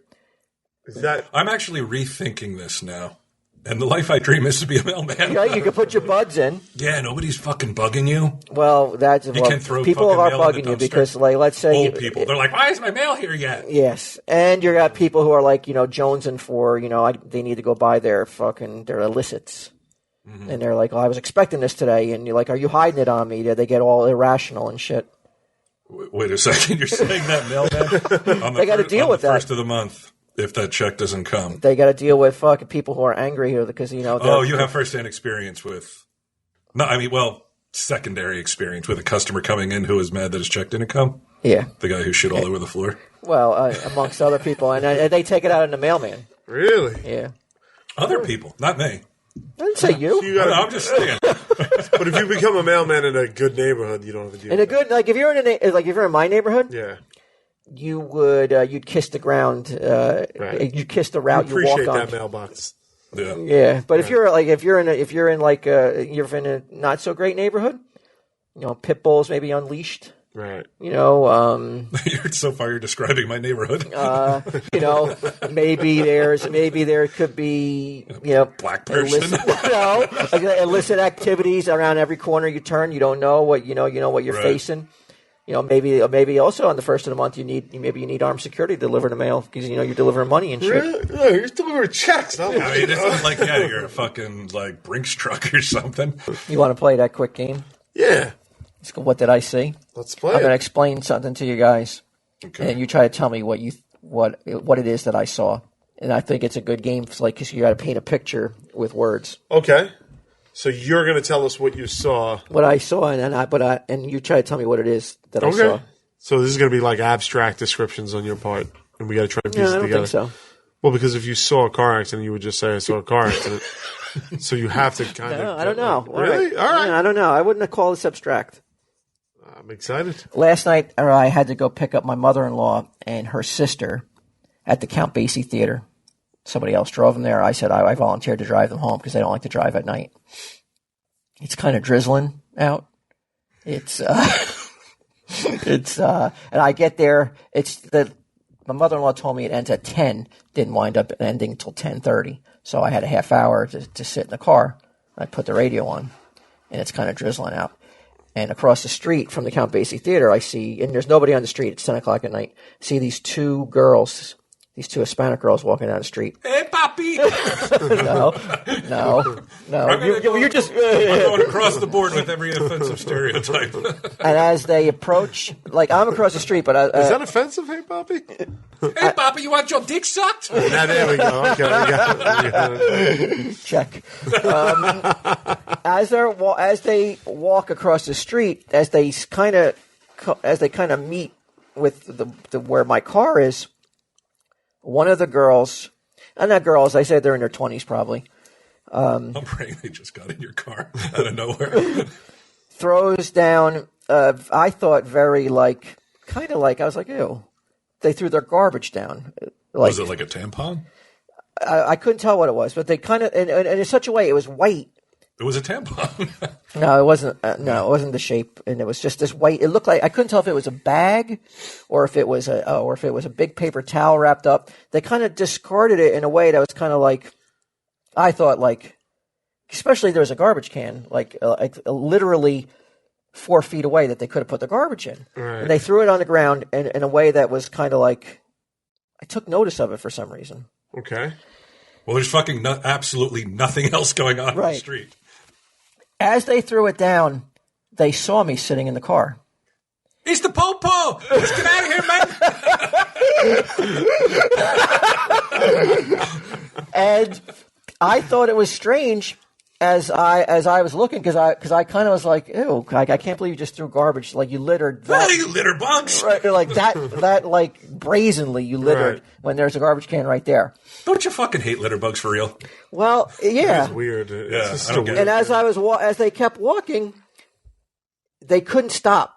Is that I'm actually rethinking this now. And the life I dream is to be a mailman. Right? You can put your buds in. Yeah, nobody's fucking bugging you. Well, can throw people fucking are mail in the bugging you dumpster. because, like, let's say Old people. They're like, why is my mail here yet? Yes, and you got people who are like, jonesing for, they need to go buy their illicits. Mm-hmm. And they're like, I was expecting this today. And you're like, are you hiding it on me? They get all irrational and shit. Wait a second. You're saying that mailman? They gotta deal with that. First of the month, if that check doesn't come. They got to deal with fucking people who are angry here because, Oh, you have first-hand experience with... No, I mean, secondary experience with a customer coming in who is mad that his check didn't come? Yeah. The guy who shit all over the floor? Well, amongst other people. And they take it out on the mailman. really? Yeah. Other people, not me. I didn't say you. You gotta, I'm just saying. but if you become a mailman in a good neighborhood, you don't have to deal In a with good, like if you're in my neighborhood, Yeah. you would, you'd kiss the ground, Right. you'd kiss the route you Appreciate walk on. that mailbox. Yeah. Yeah, but if you're in a not so great neighborhood, pit bulls maybe unleashed. Right. So far you're describing my neighborhood. Maybe there could be Black person. illicit activities around every corner you turn. You don't know what what you're Right. facing. Maybe also on the first of the month you need armed security to deliver the mail because you're delivering money and shit. Really? No, you're delivering checks. Not I mean, it's not like, you're a fucking, Brinks truck or something. You want to play that quick game? Yeah. Let's go. What did I see? Let's play I'm going to it. explain something to you guys, Okay. and you try to tell me what it is that I saw. And I think it's a good game, because you got to paint a picture with words. Okay. So you're going to tell us what you saw. What I saw, and you try to tell me what it is that I saw. Okay. So this is going to be like abstract descriptions on your part, and we got to try to piece No, it I don't together. think so. Well, because if you saw a car accident, you would just say, I saw a car accident. So you have to kind No, of... I don't know. Really? All right. Yeah, I don't know. I wouldn't have called this abstract. I'm excited. Last night, I had to go pick up my mother-in-law and her sister at the Count Basie Theater. Somebody else drove them there. I said I volunteered to drive them home because they don't like to drive at night. It's kind of drizzling out. It's and I get there. My mother-in-law told me it ends at 10. Didn't wind up ending until 10:30. So I had a half hour to sit in the car. I put the radio on, and it's kind of drizzling out. And across the street from the Count Basie Theater, I see, and there's nobody on the street. It's 10 o'clock at night. I see these two Hispanic girls walking down the street. Hey, papi! No. You're just. I'm going across the board with every offensive stereotype. And as they approach, like I'm across the street, but Is that offensive, hey, Poppy? Hey, papi, you want your dick sucked? Now, there we go. Okay, we got it. check. As they walk across the street, as they kind of meet with the where my car is, one of the girls, and not girls, I said they're in their 20s probably. I'm praying they just got in your car out of nowhere. Throws down. I thought very I was like, ew. They threw their garbage down. Was it like a tampon? I couldn't tell what it was, but they kind of, and in such a way, it was white. It was a tampon. No, it wasn't. No, it wasn't the shape, and it was just this white. It looked like I couldn't tell if it was a bag, or if it was a big paper towel wrapped up. They kind of discarded it in a way that was kind of like, I thought especially there was a garbage can like literally 4 feet away that they could have put the garbage in, Right. and they threw it on the ground in a way that was kind of like, I took notice of it for some reason. Okay. Well, there's fucking absolutely nothing else going on Right. the street. As they threw it down, they saw me sitting in the car. It's the po-po! Let's get out of here, man! And I thought it was strange as I was looking because I kind of was like, ew, I can't believe you just threw garbage, like you littered that, Hey, you litter bugs! right, like that like brazenly you littered Right. when there's a garbage can right there. Don't you fucking hate litter bugs for real? Well, yeah. It's weird. It's Yeah, just I don't get it. And as they kept walking, they couldn't stop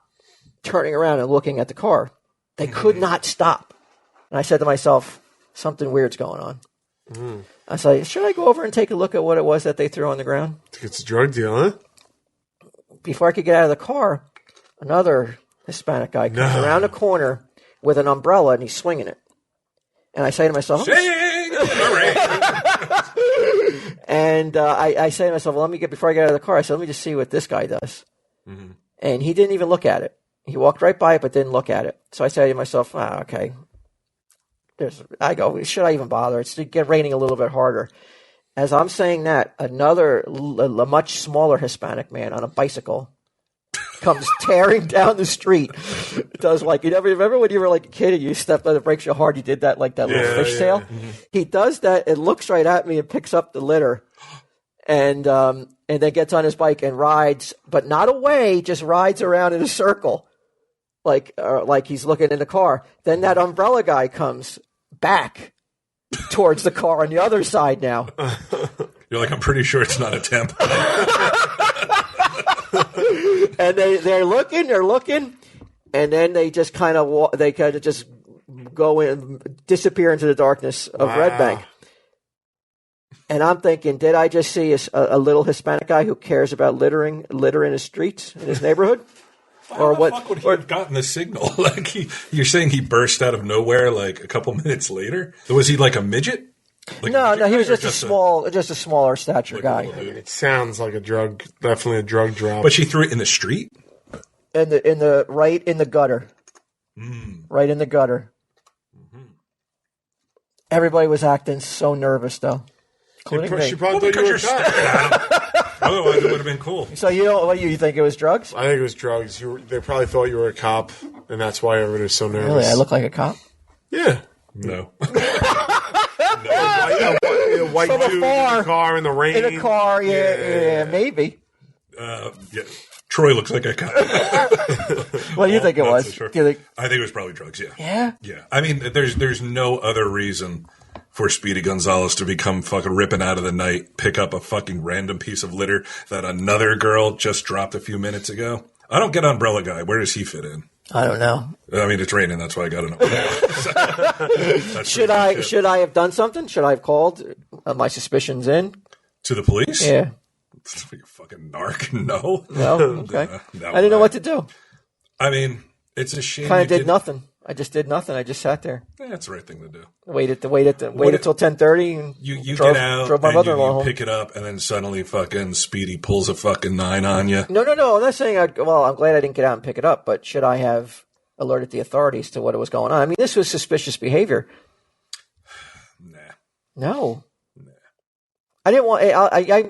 turning around and looking at the car. They could not stop. And I said to myself, something weird's going on. I was like, should I go over and take a look at what it was that they threw on the ground? It's a drug deal, huh? Before I could get out of the car, another Hispanic guy comes around the corner with an umbrella and he's swinging it. And I say to myself, Sing! Hooray! and I say to myself, well, before I get out of the car, I said, let me just see what this guy does. And he didn't even look at it. He walked right by it, but didn't look at it. So I say to myself, okay. I go, should I even bother? It's raining a little bit harder. As I'm saying that, a much smaller Hispanic man on a bicycle comes tearing down the street. It does you never remember when you were like a kid and you stepped on the brakes so hard you did that like that little fishtail? Yeah. He does that and looks right at me and picks up the litter and then gets on his bike and rides, but not away, just rides around in a circle. Like he's looking in the car. Then that umbrella guy comes back towards the car on the other side now. You're like, I'm pretty sure it's not a tampon. And they're looking, and then they just kind of just go in, disappear into the darkness of Red Bank. And I'm thinking, did I just see a little Hispanic guy who cares about litter in his streets, in his neighborhood? Or what? Fuck would he have gotten the signal? You're saying he burst out of nowhere like a couple minutes later? Was he like a midget? No, he was just a smaller stature guy. It sounds like definitely a drug drop. But she threw it in the street? Right in the gutter. Right in the gutter. Everybody was acting so nervous though. Including me. She probably thought you were a cop. Otherwise, it would have been cool. So you think it was drugs? I think it was drugs. They probably thought you were a cop, and that's why everybody was so nervous. Really, I look like a cop? Yeah. No. A white From dude afar. in a car in the rain. In a car, yeah, maybe. Yeah. Troy looks like a cop. What do you think it Not was? so sure. Do you think? I think it was probably drugs, yeah. Yeah? Yeah. I mean, there's no other reason for Speedy Gonzalez to become fucking ripping out of the night, pick up a fucking random piece of litter that another girl just dropped a few minutes ago. I don't get Umbrella Guy. Where does he fit in? I don't know. I mean, it's raining. That's why I got to know. Should I have done something? Should I have called my suspicions in? To the police? Yeah. You fucking narc. No. No? Okay. No, I didn't know what to do. I mean, it's a shame. Kind of did nothing. I just did nothing. I just sat there. Yeah, that's the right thing to do. Waited till 10:30 and You drove, get out drove my and mother-in-law you home. pick it up, and then suddenly fucking Speedy pulls a fucking 9 on you. No. I'm not saying I'm glad I didn't get out and pick it up, but should I have alerted the authorities to what was going on? I mean, this was suspicious behavior. Nah. No. I didn't want.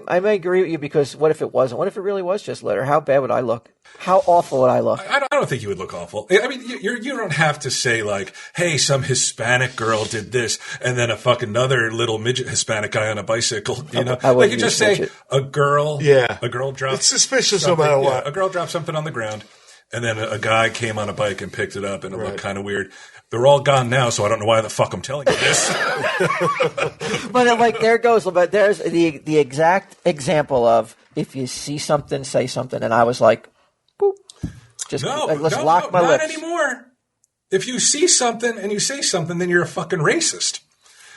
I may agree with you because what if it wasn't? What if it really was just litter? How bad would I look? How awful would I look? I don't think you would look awful. I mean, you don't have to say like, "Hey, some Hispanic girl did this," and then a fucking another little midget Hispanic guy on a bicycle. You know, I like you just say midget. a girl. Yeah. A girl dropped. It's suspicious no something- matter yeah, what. a girl dropped something on the ground, and then a guy came on a bike and picked it up, and it looked kind of weird. They're all gone now, so I don't know why the fuck I'm telling you this. But like there goes. But there's the exact example of if you see something, say something, and I was like, boop, just let's lock my not lips. anymore. If you see something and you say something, then you're a fucking racist.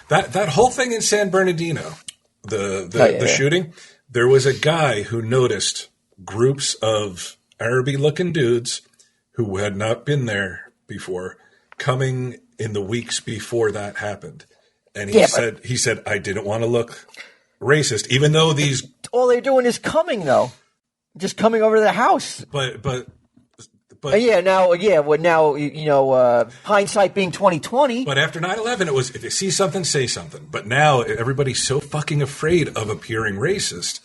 That whole thing in San Bernardino, the shooting, there was a guy who noticed groups of Araby-looking dudes who had not been there before coming in the weeks before that happened. And he said, I didn't want to look racist, even though these. All they're doing is coming, though, just coming over to the house. But hindsight being 20/20. But after 9/11, it was if you see something, say something. But now everybody's so fucking afraid of appearing racist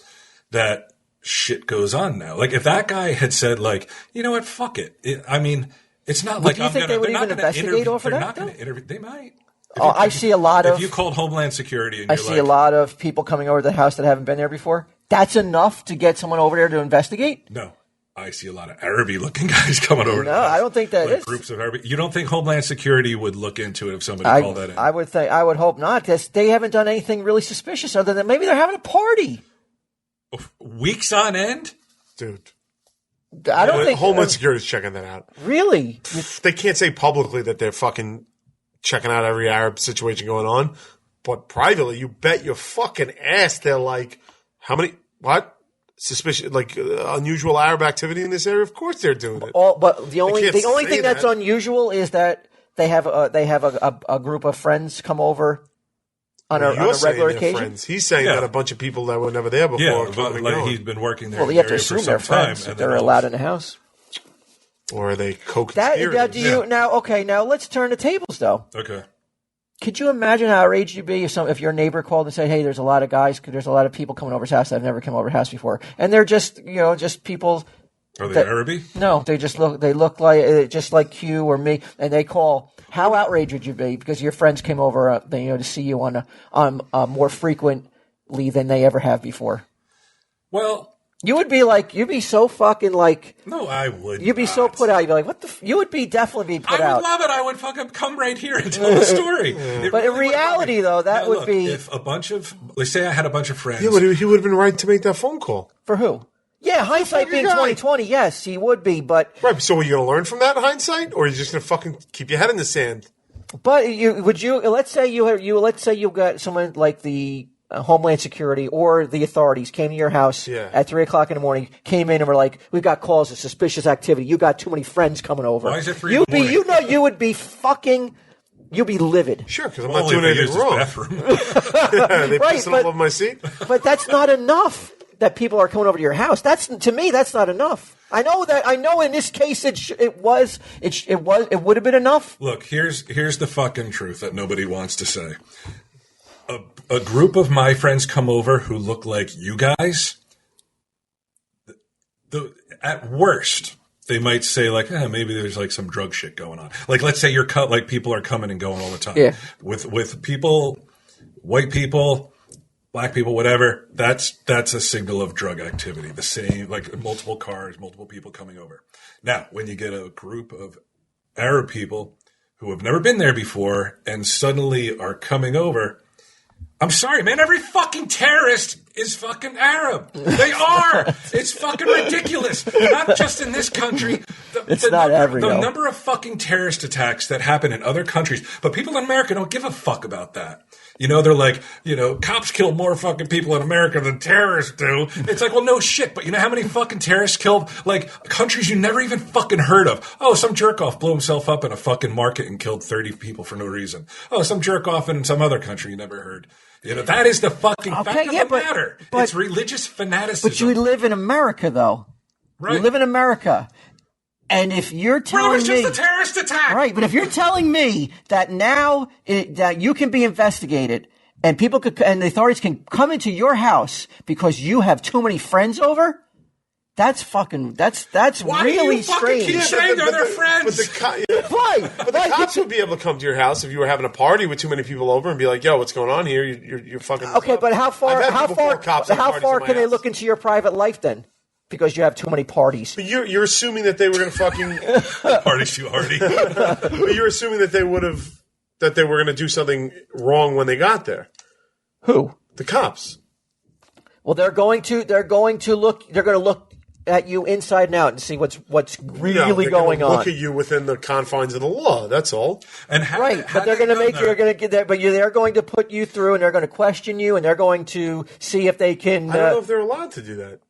that shit goes on now. Like if that guy had said, like, you know what, fuck it. I mean, it's not like do you think they would even investigate over They're that, not going to though? interview. They might. I see a lot of. If you called Homeland Security, and I see a lot of people coming over to the house that haven't been there before. That's enough to get someone over there to investigate. No. I see a lot of Araby-looking guys coming over. No, I don't think that is. Groups of Araby. You don't think Homeland Security would look into it if somebody called that in? I would hope not. Because they haven't done anything really suspicious other than maybe they're having a party. Weeks on end? Dude. I don't think Homeland Security's checking that out. Really? They can't say publicly that they're fucking checking out every Arab situation going on, but privately, you bet your fucking ass they're like, how many, what? Suspicious, like unusual Arab activity in this area? Of course they're doing it. But the only can't thing say that's that. unusual is that they have a group of friends come over on a You're saying regular they're occasion. friends. He's saying that a bunch of people that were never there before. Yeah, are but coming and like going. he's been working there. Well, you have to area for assume they're some time, friends. and They're then allowed in the house. Or are they Now, co-conspirators? do you now let's turn the tables though. Okay. Could you imagine how outraged you'd be if your neighbor called and said, "Hey, there's a lot of people coming over his house that have never come over his house before, and they're just people." Are they Araby? No, they look like just like you or me, and they call. How outraged would you be because your friends came over, to see you on more frequently than they ever have before? Well, You'd be so fucking like. no, I would. You'd be so put out. You'd be like, what the? You would definitely be put I out. would love it. I would fucking come right here and tell the story. But in reality, though, that would be if a bunch of. Let's say I had a bunch of friends. Yeah, but he would have been right to make that phone call. for who? Yeah, hindsight being guy. 20/20. Yes, he would be, but Right, so are you going to learn from that in hindsight? Or are you just going to fucking keep your head in the sand? let's say you got someone like the Homeland Security or the authorities came to your house at 3:00 in the morning, came in and were like, "We've got calls of suspicious activity. You got too many friends coming over." Why is it 3 in the morning? You would be fucking. You'd be livid. Sure, because I'm Only not doing if I anything use wrong. this bathroom. They Right, pissing but- all over my seat? But that's not enough. That people are coming over to your house. To me, that's not enough. I know in this case it would have been enough. Look, here's the fucking truth that nobody wants to say. A group of my friends come over who look like you guys. At worst, they might say like, maybe there's like some drug shit going on. Like, let's say like people are coming and going all the time. Yeah. With people, white people, black people, whatever. That's a signal of drug activity. The same, like multiple cars, multiple people coming over. Now, when you get a group of Arab people who have never been there before and suddenly are coming over. I'm sorry, man. Every fucking terrorist is fucking Arab. They are. It's fucking ridiculous. Not just in this country. The number of fucking terrorist attacks that happen in other countries, but people in America don't give a fuck about that. You know, they're like, you know, cops kill more fucking people in America than terrorists do. It's like, well, no shit. But you know how many fucking terrorists killed, like, countries you never even fucking heard of? Oh, some jerk-off blew himself up in a fucking market and killed 30 people for no reason. Oh, some jerk-off in some other country you never heard. You know, that is the fucking fact of the matter. It's religious fanaticism. But you live in America, though. Right. You live in America. And if you're telling me... it was just a terrorist attack! Right, but if you're telling me that now that you can be investigated and people could, and the authorities can come into your house because you have too many friends over, that's fucking... That's Why really do you fucking strange. keep saying they're their friends? But the cops would be able to come to your house if you were having a party with too many people over and be like, "Yo, what's going on here? You're fucking." Okay, but how far can they look into your private life then? Because you have too many parties. But you're assuming that they were going to fucking Party's too hardy. But you're assuming that they were going to do something wrong when they got there. Who? The cops. Well, they're going to look at you inside and out and see what's really going on. Look at you within the confines of the law. That's all. And but they're going to make you. They're going to get that. But they're going to put you through, and they're going to question you, and they're going to see if they can. I don't know if they're allowed to do that.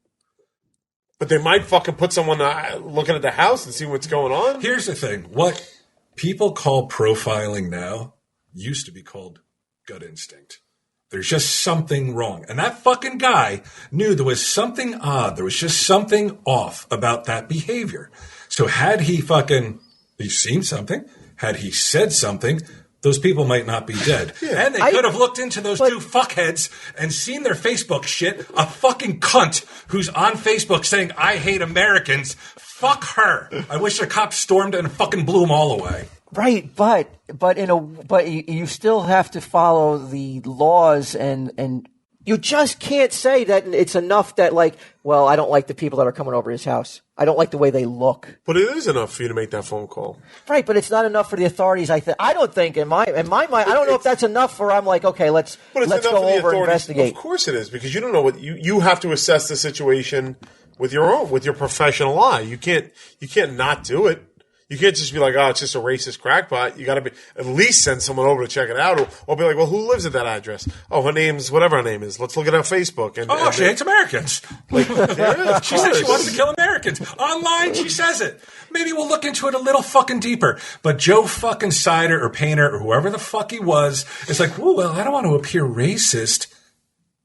But they might fucking put someone looking at the house and see what's going on. Here's the thing. What people call profiling now used to be called gut instinct. There's just something wrong. And that fucking guy knew there was something odd. There was just something off about that behavior. So had he seen something, had he said something, those people might not be dead. Yeah. And they could have looked into those two fuckheads and seen their Facebook shit. A fucking cunt who's on Facebook saying, "I hate Americans." Fuck her. I wish the cops stormed and fucking blew them all away. Right, but you still have to follow the laws and you just can't say that it's enough that like, well, I don't like the people that are coming over his house. I don't like the way they look. But it is enough for you to make that phone call. Right, but it's not enough for the authorities. I don't think in my mind. I don't know if that's enough for. I'm like, okay, let's go over and investigate. Of course it is, because you don't know what you have to assess the situation with your professional eye. You can't not do it. You can't just be like, oh, it's just a racist crackpot. You got to at least send someone over to check it out, or be like, well, who lives at that address? Oh, her name's whatever her name is. Let's look at her Facebook. And she hates Americans. She said she wants to kill Americans. Online, she says it. Maybe we'll look into it a little fucking deeper. But Joe fucking Sider or Painter or whoever the fuck he was is like, well, I don't want to appear racist.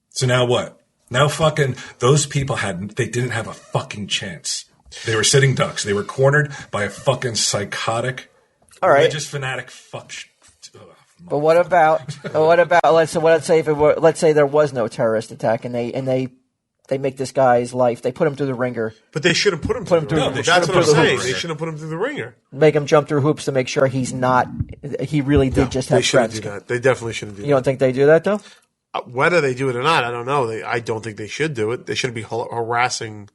So now what? Now fucking those people they didn't have a fucking chance. They were sitting ducks. They were cornered by a fucking psychotic, religious fanatic fuck. But what about let's say there was no terrorist attack and they make this guy's life. They put him through the ringer. But they shouldn't put him through the ringer. That's what I'm saying. They shouldn't put him through the ringer. Make him jump through hoops to make sure he's not. He really did just have friends. They shouldn't do that. They definitely shouldn't do that. You don't think they do that though? Whether they do it or not, I don't know. I don't think they should do it. They shouldn't be harassing,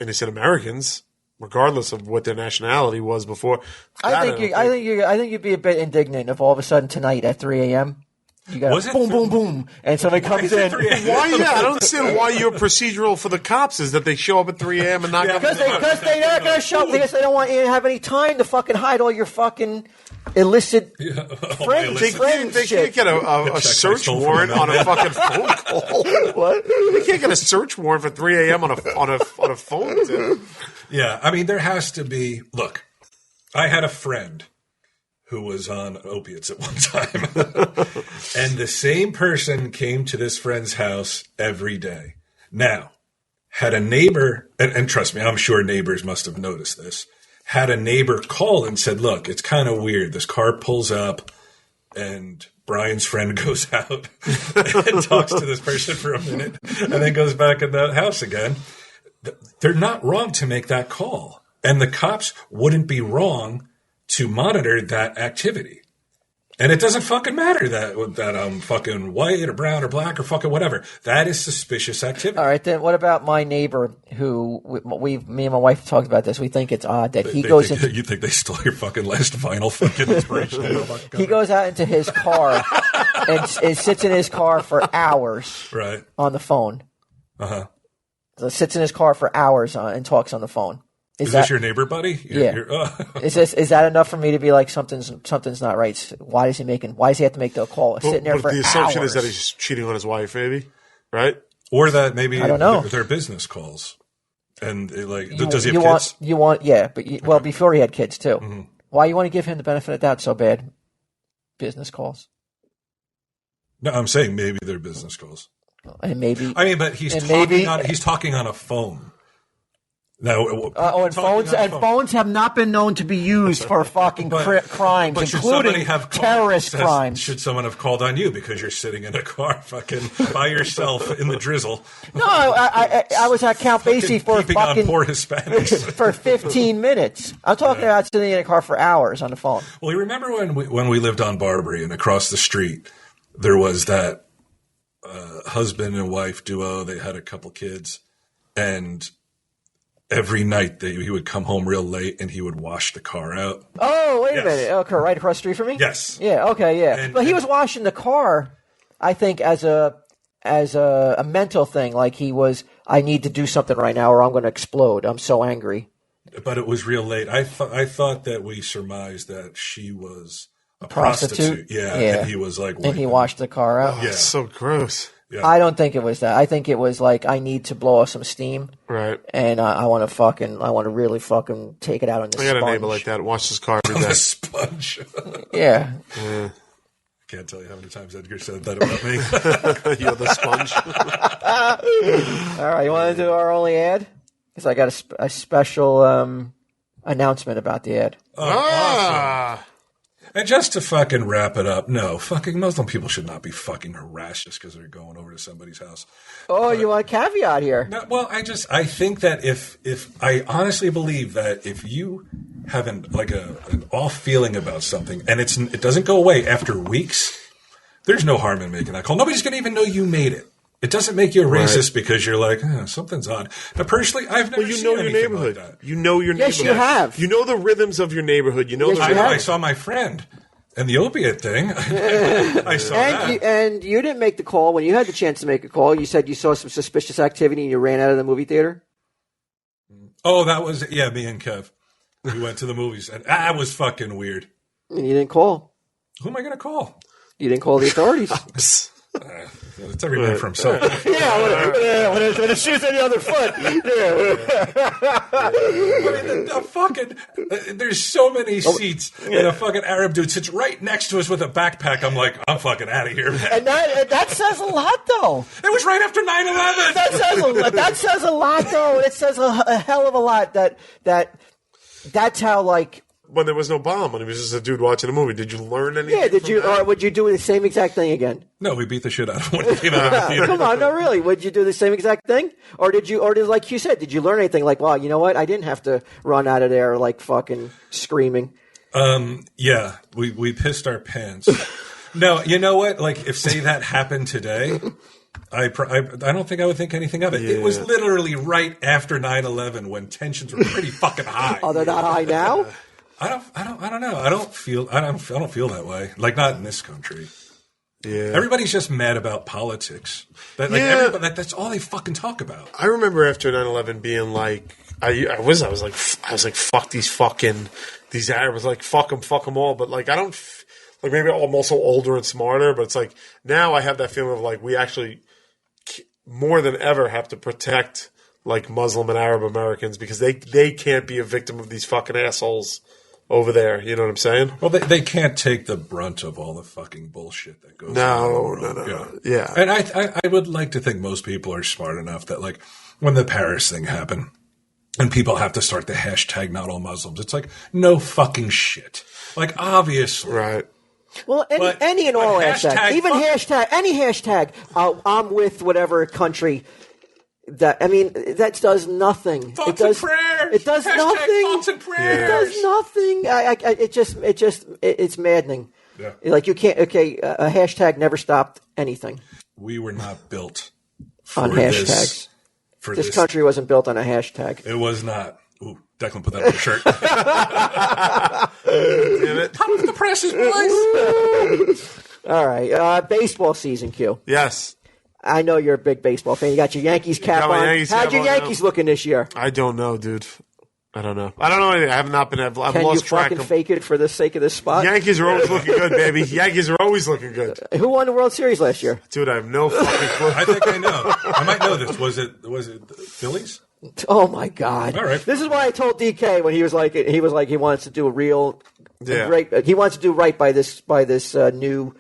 innocent Americans, regardless of what their nationality was before. I think you'd be a bit indignant if all of a sudden tonight at 3 a.m. you got boom, boom, boom, and somebody comes in. Why? Yeah, I don't understand why your procedural for the cops is that they show up at 3 a.m. and not because they're not going to show up because they don't want you to have any time to fucking hide all your fucking illicit friends. They can't get a search warrant on a fucking phone call. What? They can't get a search warrant for 3 a.m. on a phone tip. Yeah, I mean there has to be. Look, I had a friend who was on opiates at one time, and the same person came to this friend's house every day. Now, had a neighbor, and trust me, I'm sure neighbors must have noticed this. Had a neighbor call and said, look, it's kind of weird. This car pulls up and Brian's friend goes out and talks to this person for a minute and then goes back in the house again. They're not wrong to make that call. And the cops wouldn't be wrong to monitor that activity. And it doesn't fucking matter that I'm fucking white or brown or black or fucking whatever. That is suspicious activity. All right, then what about my neighbor who me and my wife talked about this. We think it's odd that he goes into... You think they stole your fucking last vinyl fucking inspiration? He goes out into his car and sits in his car for hours Right. on the phone. Uh-huh. So sits in his car for hours and talks on the phone. Is this your neighbor buddy? Yeah. Is that enough for me to be like something's not right? Why is he have to make the call? Sitting there for the assumption hours. is that he's cheating on his wife, maybe, right? Or that maybe I don't know. they're business calls. And does he have kids? Well, before he had kids too. Mm-hmm. Why you want to give him the benefit of the doubt so bad? Business calls. No, I'm saying maybe they're business calls. And maybe. I mean, but he's talking on a phone. No. Phones have not been known to be used for fucking crimes, But including terrorist crimes. Should someone have called on you because you're sitting in a car, fucking by yourself in the drizzle? No, I was at Count Basie for keeping fucking on poor Hispanics for 15 minutes. I'm talking about sitting in a car for hours on the phone. Well, you remember when we lived on Barbary and across the street there was that husband and wife duo. They had a couple kids, and every night he would come home real late and he would wash the car out. Oh, wait a Yes. minute. Okay, right across the street from me? Yes. Yeah, okay, yeah. But he was washing the car, I think, as a mental thing. Like I need to do something right now or I'm going to explode. I'm so angry. But it was real late. I thought that we surmised that she was a prostitute. Yeah. And he was like, and he washed the car out. Yeah. It's so gross. Yeah. I don't think it was that. I think it was like, I need to blow off some steam. Right. And I want to really fucking take it out on the I sponge. got a neighbor like that. Wash his car every The day. sponge. Yeah. I can't tell you how many times Edgar said that about me. You're the sponge. All right, you want to do our only ad? Because I got a special announcement about the ad. Awesome. And just to fucking wrap it up, no, fucking Muslim people should not be fucking harassed just because they're going over to somebody's house. Oh, you want a caveat here? No, well, I think that if I honestly believe that if you have an off feeling about something and it doesn't go away after weeks, there's no harm in making that call. Nobody's going to even know you made it. It doesn't make you a racist because you're like, something's odd. Now, personally, I've never seen your anything neighborhood. like that. You know your neighborhood. Yes, you have. You know the rhythms of your neighborhood. You know Yes, the you have. I saw my friend and the opiate thing. I saw that. And you didn't make the call. When you had the chance to make a call, you said you saw some suspicious activity and you ran out of the movie theater? Oh, that was, me and Kev. We went to the movies and that was fucking weird. And you didn't call. Who am I going to call? You didn't call the authorities. It's every man for himself. When it shoots on the other foot. There's so many seats, and a fucking Arab dude sits right next to us with a backpack. I'm like, I'm fucking out of here, man. And that says a lot, though. It was right after 9/11. That says a lot, though. It says a hell of a lot that's how, like... when there was no bomb, when it was just a dude watching a movie. Did you learn anything? Yeah, or would you do the same exact thing again? No, we beat the shit out of him when he came out of the theater. Come on, no, really. Would you do the same exact thing? Or like you said, did you learn anything? Like, wow, you know what? I didn't have to run out of there like fucking screaming. Yeah, we pissed our pants. No, you know what? Like, if say that happened today, I don't think I would think anything of it. Yeah. It was literally right after 9/11 when tensions were pretty fucking high. Oh, they're not high now? I don't know. I don't feel that way. Like, not in this country. Yeah. Everybody's just mad about politics. That's all they fucking talk about. I remember after 9/11 being like, I was like, fuck these Arabs, like, fuck them all. But like, I don't, like, maybe I'm also older and smarter, but it's like, now I have that feeling of like, we actually more than ever have to protect like Muslim and Arab Americans because they can't be a victim of these fucking assholes over there. You know what I'm saying? Well, they can't take the brunt of all the fucking bullshit that goes on. No. Yeah. And I would like to think most people are smart enough that, like, when the Paris thing happened and people have to start the hashtag not all Muslims, it's like, no fucking shit. Like, obviously. Right. Well, any and all hashtags. Even any hashtag. I'm with whatever country. That does nothing. Thoughts and prayers. It does hashtag nothing. Thoughts and prayers. It does nothing. It's maddening. Yeah. Like, you can't. Okay, a hashtag never stopped anything. We were not built for On hashtags. This country wasn't built on a hashtag. It was not. Ooh, Declan put that on the shirt. Damn it. Hot off the presses, boys. All right. Baseball season, Q. Yes. I know you're a big baseball fan. You got your Yankees cap Got my on. Yankees How'd cap your on Yankees looking this year? I don't know, dude. I don't know. I don't know anything. I have not been. I've Can you lost track fucking of. fake it for the sake of this spot? Yankees are always looking good, baby. Yankees are always looking good. Who won the World Series last year? Dude, I have no fucking clue. I think I know. I might know this. Was it the Phillies? Oh my God! All right. This is why I told DK when he was like he wants to do a real, Yeah. great. He wants to do right by this new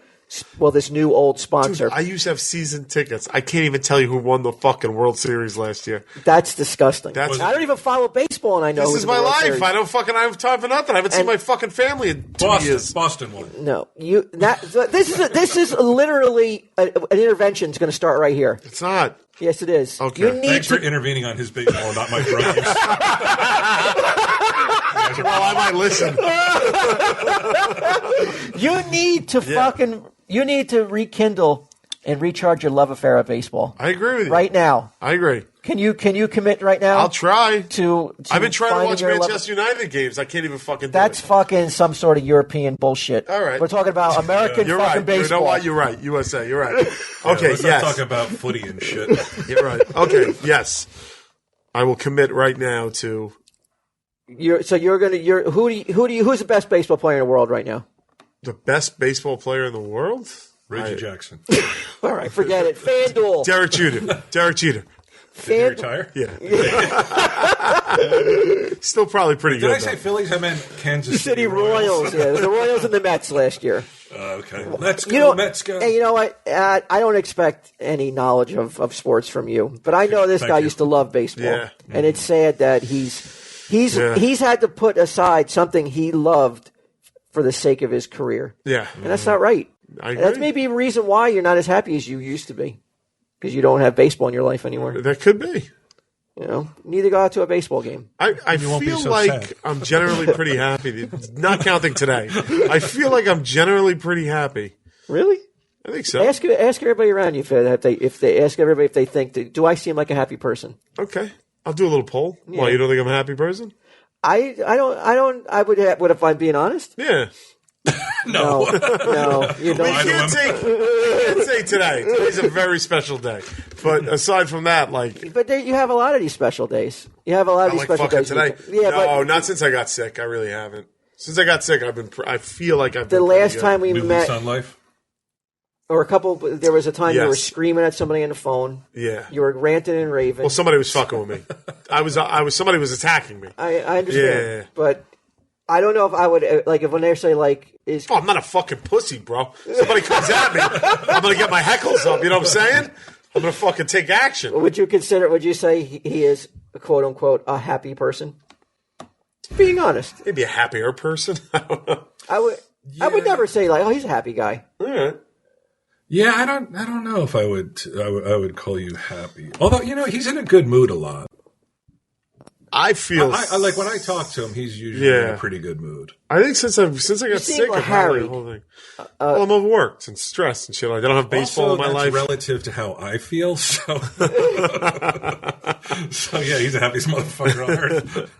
old sponsor. Dude, I used to have season tickets. I can't even tell you who won the fucking World Series last year. That's disgusting. That's- I don't even follow baseball, and I know This who's is in the my World life. Series. I have time for nothing. I haven't seen And- my fucking family in 2 years. Boston won. No, this is literally an intervention. Is going to start right here. It's not. Yes, it is. Okay. You need Thanks to. for intervening on his baseball, not my drug use. Well, I might listen. You need to fucking. You need to rekindle and recharge your love affair of baseball. I agree with you. Right now, I agree. can you commit right now? I'll try. To I've been trying to finding watch your love- Manchester United games. I can't even fucking do That's it. fucking some sort of European bullshit. All right. We're talking about American You're fucking right. baseball. You know what? You're right. USA. You're right. Okay, Let's not yes. talk about footy and shit. You're right. Okay, yes. I will commit right now to Who's the best baseball player in the world right now? the best baseball player in the world. Reggie Jackson. All right, forget it. FanDuel. Derek Jeter. Derek Jeter. Did he retire? Yeah. Still probably pretty Did good. I say though. Phillies? I meant Kansas City Royals. Yeah, the Royals and the Mets last year. Okay. Let's go, You know, Mets go. Hey, you know what? I don't expect any knowledge of sports from you, but I know this Thank guy you. used to love baseball, Yeah. and it's sad that he's had to put aside something he loved for the sake of his career, Yeah. and that's not right. I And that's agree. maybe a reason why you're not as happy as you used to be, because you don't have baseball in your life anymore. That could be. You know, neither go out to a baseball game. I won't be feel so like sad. I'm generally pretty happy. Not counting today. I feel like I'm generally pretty happy. Really? I think so. Ask everybody around you if they ask everybody if they think, do I seem like a happy person? Okay. I'll do a little poll. Yeah. Why, you don't think I'm a happy person? I don't. I would if I'm being honest. Yeah. No, you You don't. can't say today. Today's a very special day. But aside from that, like, But you have a lot of these special days. You have a lot of these like special fucking days. today. Yeah, No, but not since I got sick. I really haven't. Since I got sick, I feel like I've the been pretty last good. time we New met, lease on life. or there was a time you were Yes. screaming at somebody on the phone. Yeah. You were ranting and raving. Well, somebody was fucking with me. Somebody was attacking me. I understand, Yeah. but I don't know if I would if when they say is Oh, I'm not a fucking pussy, bro. Somebody comes at me, I'm gonna get my heckles up. You know what I'm saying? I'm gonna fucking take action. would you say he is quote unquote a happy person? Being honest, Maybe a happier person. I don't know. I would never say he's a happy guy. All right. Yeah, I don't know if I would call you happy. Although, he's in a good mood a lot. I feel. I like when I talk to him, he's usually in a pretty good mood. I think since I got seem sick, like I've had Harry. the whole thing. Well, I'm overworked and stressed and shit. Like I don't have baseball Also, in my that's life. relative to how I feel. So, so yeah, he's the happiest motherfucker on earth.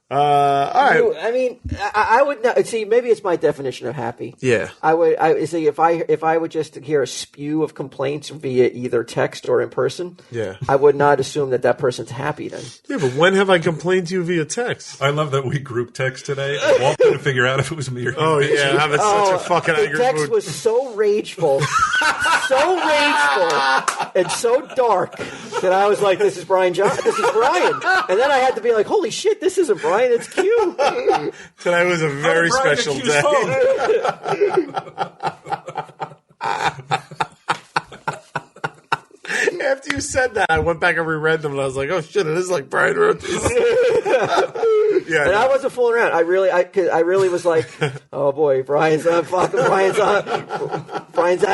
All right. I mean, I would not see. Maybe it's my definition of happy. Yeah. I see if I would just hear a spew of complaints via either text or in person. Yeah. I would not assume that person's happy then. Yeah, but when have I complained to you via text? I love that we group text today. And Walt couldn't figure out if it was me or him. Oh yeah, I'm in such a fucking The angry text mood. was so rageful, and so dark that I was like, "This is Brian John. This is Brian." And then I had to be like, "Holy shit, this isn't Brian. It's Q." Today was a very Brian special accused day. phone. After you said that, I went back and reread them, and I was like, "Oh shit, it is like Brian wrote these." Yeah, And I wasn't fooling around. I really was like, "Oh boy, Brian's at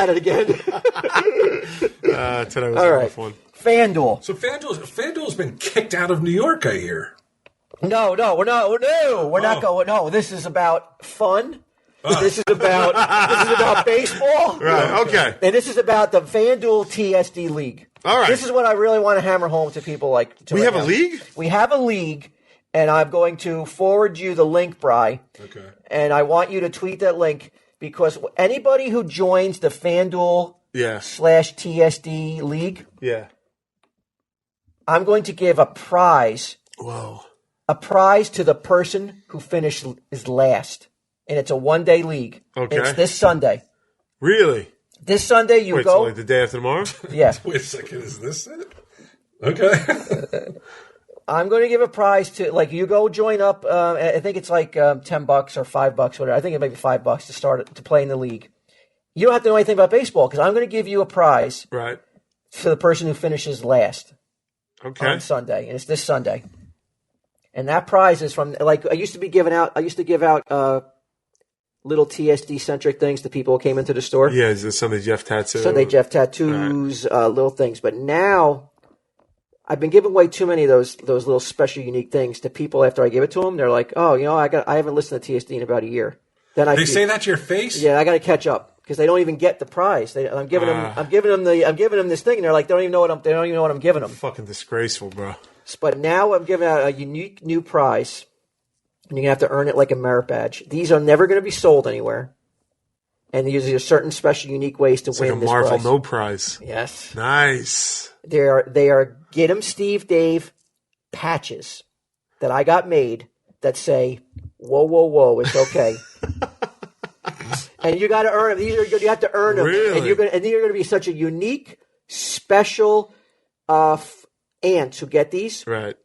it again." today was All a right. rough one. FanDuel. So FanDuel's been kicked out of New York, I hear. No, we're not going. No, this is about fun. This is about baseball. Right. Okay. And this is about the FanDuel TSD League. All right. This is what I really want to hammer home to people. We have a league? We have a league, and I'm going to forward you the link, Bri. Okay. And I want you to tweet that link because anybody who joins the FanDuel Yeah. /TSD league, Yeah. I'm going to give a prize Whoa. to the person who finished is last. And it's a one-day league. Okay. And it's this Sunday. Really? This Sunday you Wait, go. so like the day after tomorrow? Yeah. Wait a second, is this it? Okay. I'm going to give a prize to, like, you go join up. I think it's like $10 or $5, whatever. I think it may be $5 to start to play in the league. You don't have to know anything about baseball because I'm going to give you a prize Right. for the person who finishes last Okay. on Sunday, and it's this Sunday. And that prize is from, like, I used to give out little TSD centric things to people who came into the store. Yeah, is this Sunday Jeff tattoo? Sunday Jeff tattoos, little things. But now I've been giving away too many of those little special unique things to people after I give it to them. They're like, "Oh, I haven't listened to TSD in about a year." Then They say that to your face? "Yeah, I got to catch up because they don't even get the prize." I'm giving them this thing, and they're like, they don't even know what I'm giving them. Fucking disgraceful, bro. But now I'm giving out a unique new prize, and you're gonna have to earn it like a merit badge. These are never going to be sold anywhere, and there's certain special, unique ways to It's win like a this Marvel prize. No Prize. Yes. Nice. They are Get 'em Steve Dave patches that I got made that say, "Whoa, whoa, whoa, it's okay." And you got to earn them. You have to earn them. Really? And these are going to be such a unique, special ants who get these. Right.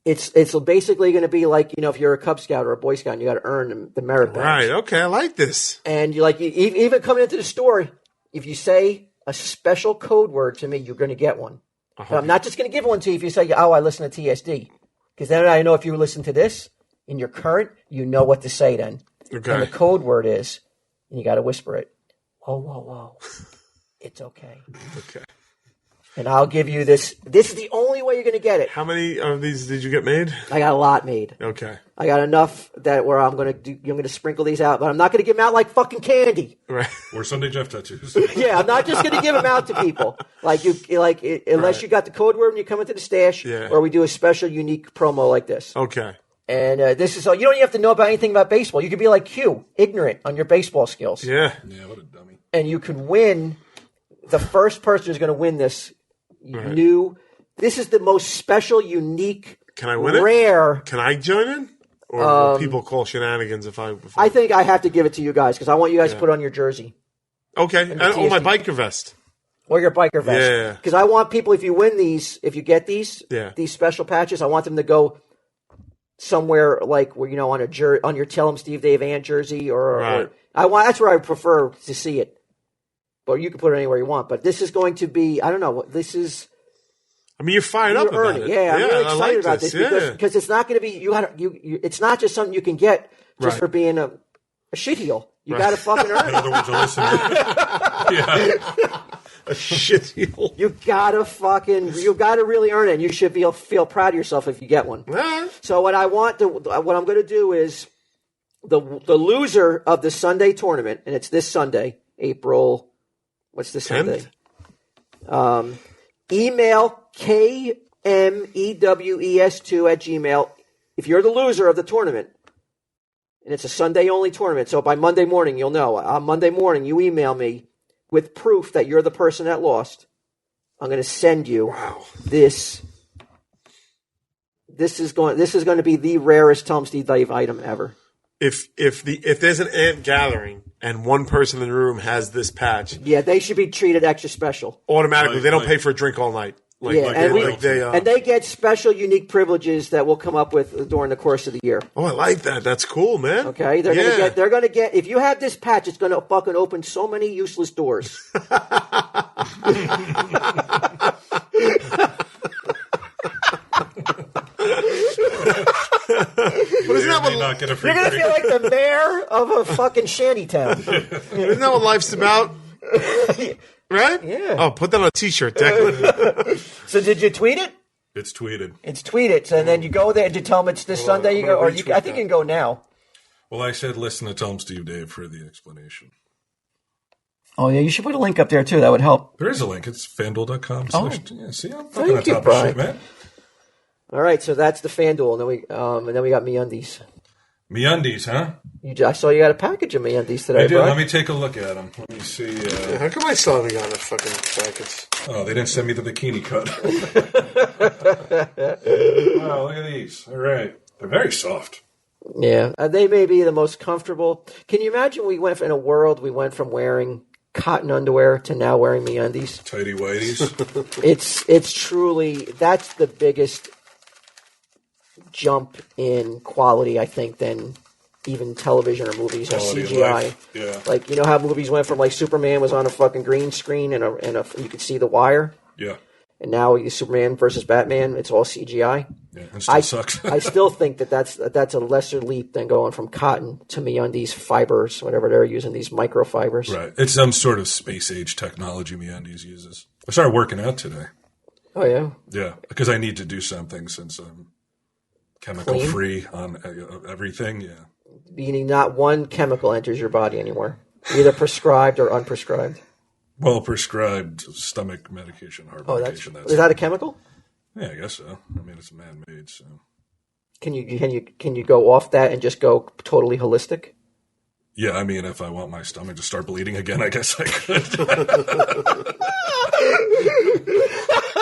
It's basically going to be like, if you're a Cub Scout or a Boy Scout, and you got to earn the merit badge. Right. Okay. I like this. And even coming into the store, if you say a special code word to me, you're going to get one. But I'm not just going to give one to you if you say, "Oh, I listen to TSD," because then I know if you listen to this in your current, you know what to say then. Okay. And the code word is, and you got to whisper it. Whoa, whoa, whoa! It's okay. Okay. And I'll give you this. This is the only way you're going to get it. How many of these did you get made? I got a lot made. Okay. I got enough where I'm going to sprinkle these out, but I'm not going to give them out like fucking candy. Right. Or Sunday Jeff tattoos. Yeah, I'm not just going to give them out to people unless you got the code word when you come into the stash, Yeah. or we do a special, unique promo like this. Okay. And this is all. You don't even have to know about anything about baseball. You could be like Q, ignorant on your baseball skills, Yeah. Yeah, what a dummy. and you could win. The first person who's going to win this new. This is the most special, unique, Can I win it? rare. Can I join in? Or will people call shenanigans if I... I think I have to give it to you guys because I want you guys to put on your jersey. Okay. And TSD. my biker vest. Or your biker vest. Yeah. Because I want people, if you win these, if you get these, Yeah. these special patches, I want them to go somewhere like where on your Tell 'em Steve Dave and jersey, or Right. that's where I prefer to see it. But you can put it anywhere you want. But this is going to be, I don't know, this is I mean, you're fired up you're about earning. it. Yeah, I'm really I excited like about this Yeah. because it's not going to be it's not just something you can get just Right. for being a shitheel. You Right. got to fucking earn In it. other words, a listener. Yeah. A shit heel. You got to really earn it. And you should feel proud of yourself if you get one. Ah, So what I'm going to do is the loser of the Sunday tournament, and it's this Sunday, April. What's this 10th? Sunday? Email KMEWES2@gmail. If you're the loser of the tournament, and it's a Sunday only tournament, so by Monday morning you'll know. On Monday morning, you email me with proof that you're the person that lost. I'm going to send you this. This is going to be the rarest Tom Steve Dave item ever. If there's an ant gathering and one person in the room has this patch, Yeah, they should be treated extra special. automatically they don't Like- pay for a drink all night. Like, Yeah, like, and, they, they get special, unique privileges that we'll come up with during the course of the year. oh, I like that. That's cool, man. Okay, they're gonna get. If you have this patch, it's gonna fucking open so many useless doors. But isn't that May not get a free You're gonna drink. feel like the mayor of a fucking shanty town. Isn't that what life's about? Right? Yeah. Oh, put that on a T-shirt, Declan. So did you tweet it? It's tweeted. It's tweeted, and then you go there and you tell them it's this Sunday. You I'm gonna go, or retweet I think that. you can go now. Well, I said listen to Tell 'em Steve Dave for the explanation. Oh yeah, you should put a link up there too. That would help. There is a link. It's fanduel.com. Oh. Yeah, see, I'm fucking on you, top of Brian. shit, man. All right, so that's the FanDuel, and then we got MeUndies. MeUndies, huh? I saw you got a package of MeUndies today, I did. bro. Let me take a look at them. Let me see. How come I still haven't gotten a fucking package? Oh, they didn't send me the bikini cut. Wow, look at these. All right. They're very soft. Yeah, they may be the most comfortable. Can you imagine we went from wearing cotton underwear to now wearing MeUndies? Tighty whities. It's truly, that's the biggest jump in quality, I think, than even television or movies or Quality of CGI. life. Yeah. Like, you know how movies went from, like, Superman was on a fucking green screen and you could see the wire? Yeah. And now Superman versus Batman, it's all CGI. Yeah. It still sucks. I still think that's a lesser leap than going from cotton to MeUndies fibers, whatever they're using, these microfibers. Right. It's some sort of space age technology MeUndies uses. I started working out today. Oh, yeah? Yeah. Because I need to do something since I'm chemical free on everything. Yeah. Meaning not one chemical enters your body anymore, either prescribed or unprescribed. Well, prescribed stomach medication, heart medication. Is that a chemical? Yeah, I guess so. I mean, it's man-made, so. Can you go off that and just go totally holistic? Yeah, I mean, if I want my stomach to start bleeding again, I guess I could.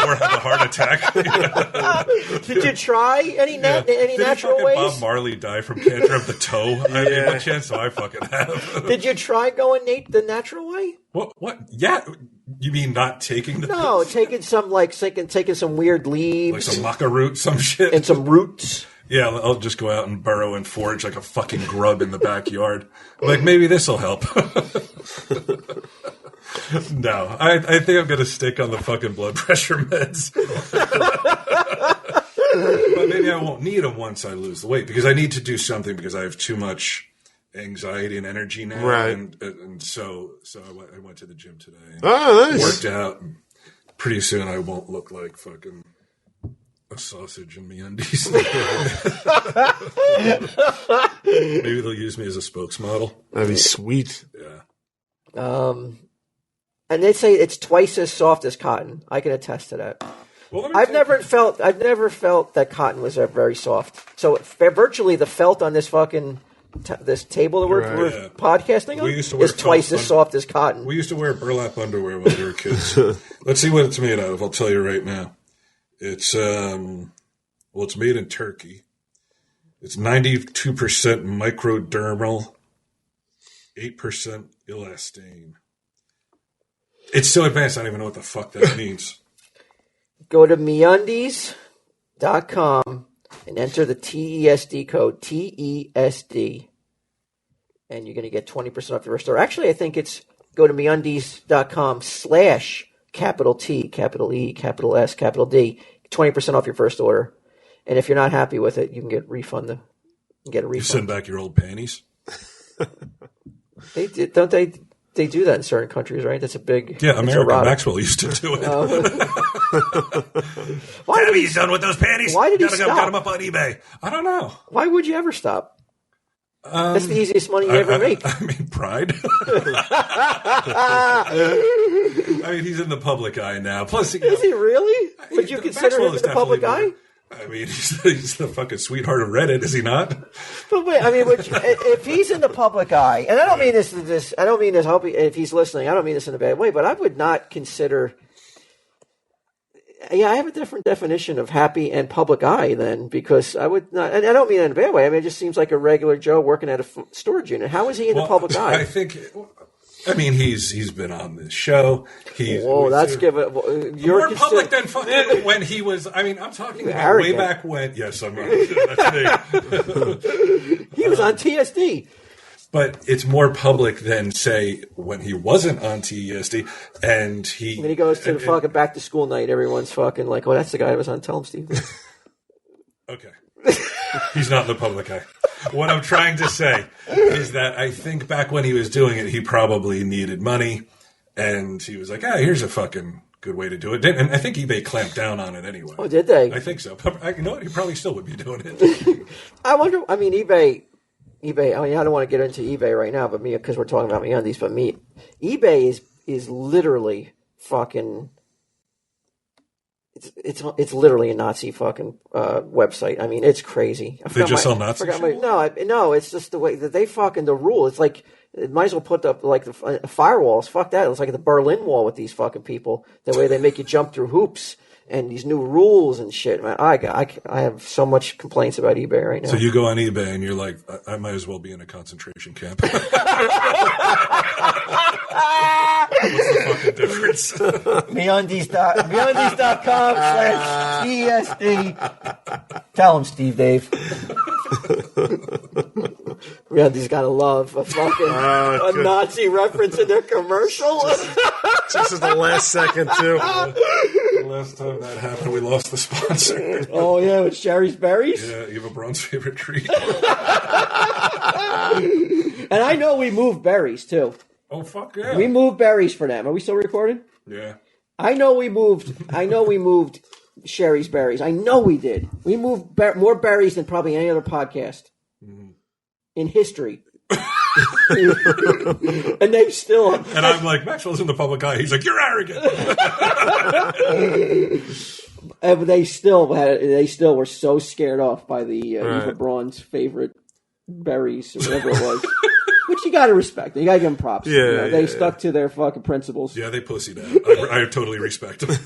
Or have a heart attack. Did you try any natural Did ways? Bob Marley die from cancer of the toe? I mean, what chance do I fucking have? Did you try going the natural way? What? Yeah. You mean not taking the No, pills? taking some weird leaves, Like some maca root, some shit? and some roots. Yeah, I'll just go out and burrow and forage like a fucking grub in the backyard. Like, maybe this will help. No, I think I'm going to stick on the fucking blood pressure meds. But maybe I won't need them once I lose the weight, because I need to do something, because I have too much anxiety and energy now. Right. And so I went to the gym today and Oh, nice. worked out. And pretty soon I won't look like fucking a sausage in MeUndies. Maybe they'll use me as a spokesmodel. That'd be sweet. Yeah. And they say it's twice as soft as cotton. I can attest to that. Well, let me I've tell you- never felt that cotton was very soft. So virtually the felt on this fucking this table that we're Yeah. podcasting on We used to wear is twice as felt soft as cotton. We used to wear burlap underwear when we were kids. Let's see what it's made out of. I'll tell you right now. It's it's made in Turkey. It's 92% microdermal, 8% elastane. It's so advanced, I don't even know what the fuck that means. Go to MeUndies.com and enter the TESD code, TESD, and you're going to get 20% off your first order. Actually, I think it's go to MeUndies.com/capital T, capital E, capital S, capital D, 20% off your first order. And if you're not happy with it, you can get a refund. You send back your old panties? Don't they? They do that in certain countries, right? That's a big... Yeah, it's America erotic. Maxwell used to do it. Why did He's done with those panties. Why did he Got stop? them up on eBay. I don't know. Why would you ever stop? That's the easiest money you ever make. I mean, pride. I mean, he's in the public eye now. Plus, Is he really? Would you consider him in the public eye? I mean, he's the fucking sweetheart of Reddit, is he not? But wait, I mean, if he's in the public eye, and I don't mean this. I don't mean this. If he's listening, I don't mean this in a bad way. But I would not consider. Yeah, I have a different definition of happy and public eye then, because I would not. And I don't mean it in a bad way. I mean, it just seems like a regular Joe working at a storage unit. How is he in the public eye? I think. I mean, he's been on this show. Whoa, that's giving. You're more public than when he was. I mean, I'm talking about way back when. Yes, I'm right. That's me. He was on TSD. But it's more public than, say, when he wasn't on TESD, and when he goes to the fucking back to school night, everyone's fucking like, "Oh, that's the guy that was on." Tell him, Steve. Okay, he's not in the public eye. What I'm trying to say is that I think back when he was doing it, he probably needed money, and he was like, here's a fucking good way to do it. And I think eBay clamped down on it anyway. Oh, did they? I think so. You know what? He probably still would be doing it. I wonder. I mean, eBay. I mean, I don't want to get into eBay right now, but because we're talking about MeUndies, but eBay is literally fucking. It's literally a Nazi fucking website. I mean, it's crazy. They just sell Nazi shit? No, it's just the way that they fucking the rule. It's like it might as well put up like the firewalls. Fuck that. It's like the Berlin Wall with these fucking people. The way they make you jump through hoops and these new rules and shit. Man, I have so much complaints about eBay right now. So you go on eBay and you're like, I might as well be in a concentration camp. What's the fucking difference? MeUndies.com/TSD. Tell him, Steve Dave. MeUndies gotta love a fucking a Nazi reference in their commercial. Just at the last second, too. The last time that happened, we lost the sponsor. Oh, yeah, with Sherry's Berries? Yeah, Eva Braun's favorite treat. And I know we moved berries, too. Oh, fuck yeah. We moved berries for them. Are we still recording? Yeah. I know we moved Sherry's Berries. I know we did. We moved more berries than probably any other podcast in history. And they still. And I'm like, Maxwell's in the public eye. He's like, you're arrogant. But they still were so scared off by the Eva Braun's favorite berries or whatever it was. Which you got to respect. You got to give them props. Yeah, they stuck to their fucking principles. Yeah, they pussied out. I totally respect them.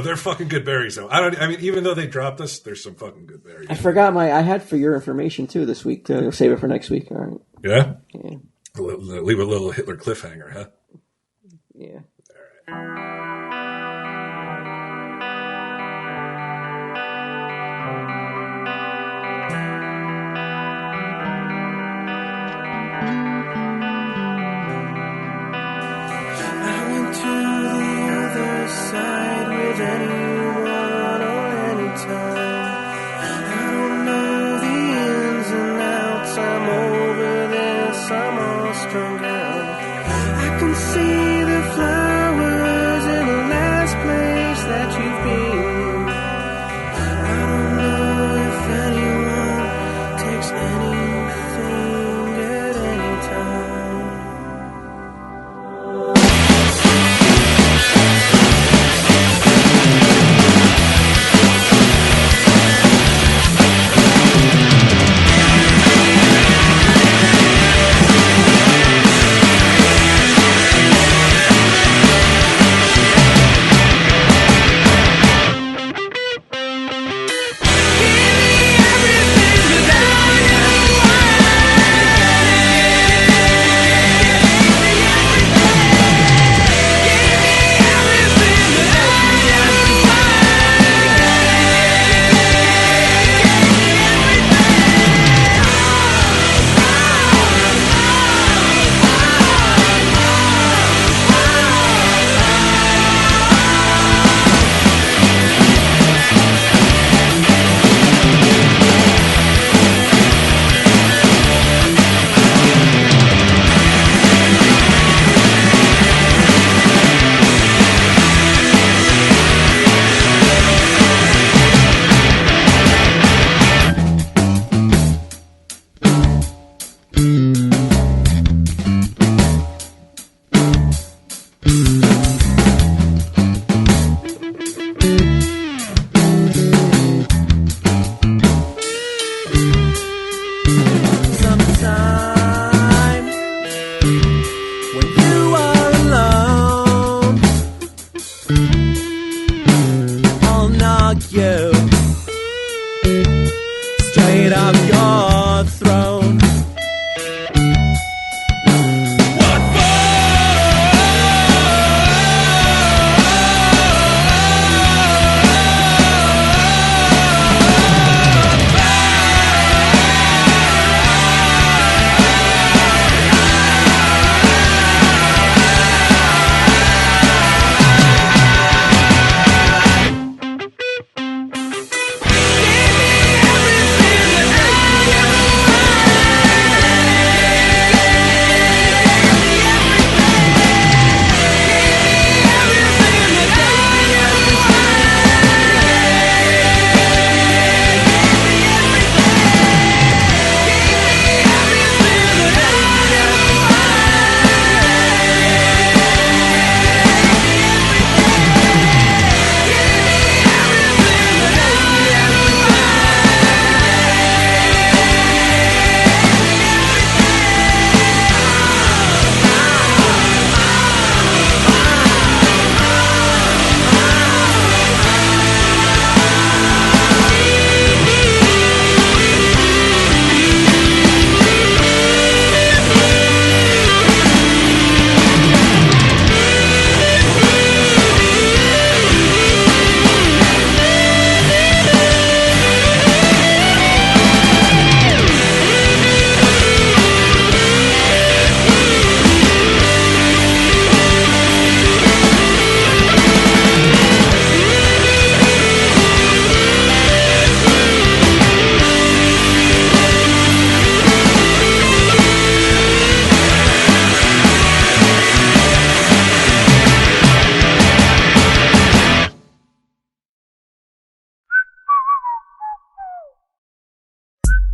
They're fucking good berries, though. I mean, even though they dropped us, there's some fucking good berries. I forgot I had for your information too this week. I'll save it for next week. All right. Yeah? Leave a little Hitler cliffhanger, huh? Yeah. All right. Side with anyone or anytime. I don't know the ins and outs. I'm over this. I'm all strung out. I can see the flowers in the last place that you've been. I don't know if anyone takes anything at any time.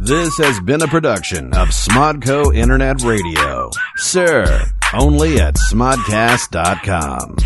This has been a production of Smodco Internet Radio. Sir, only at smodcast.com.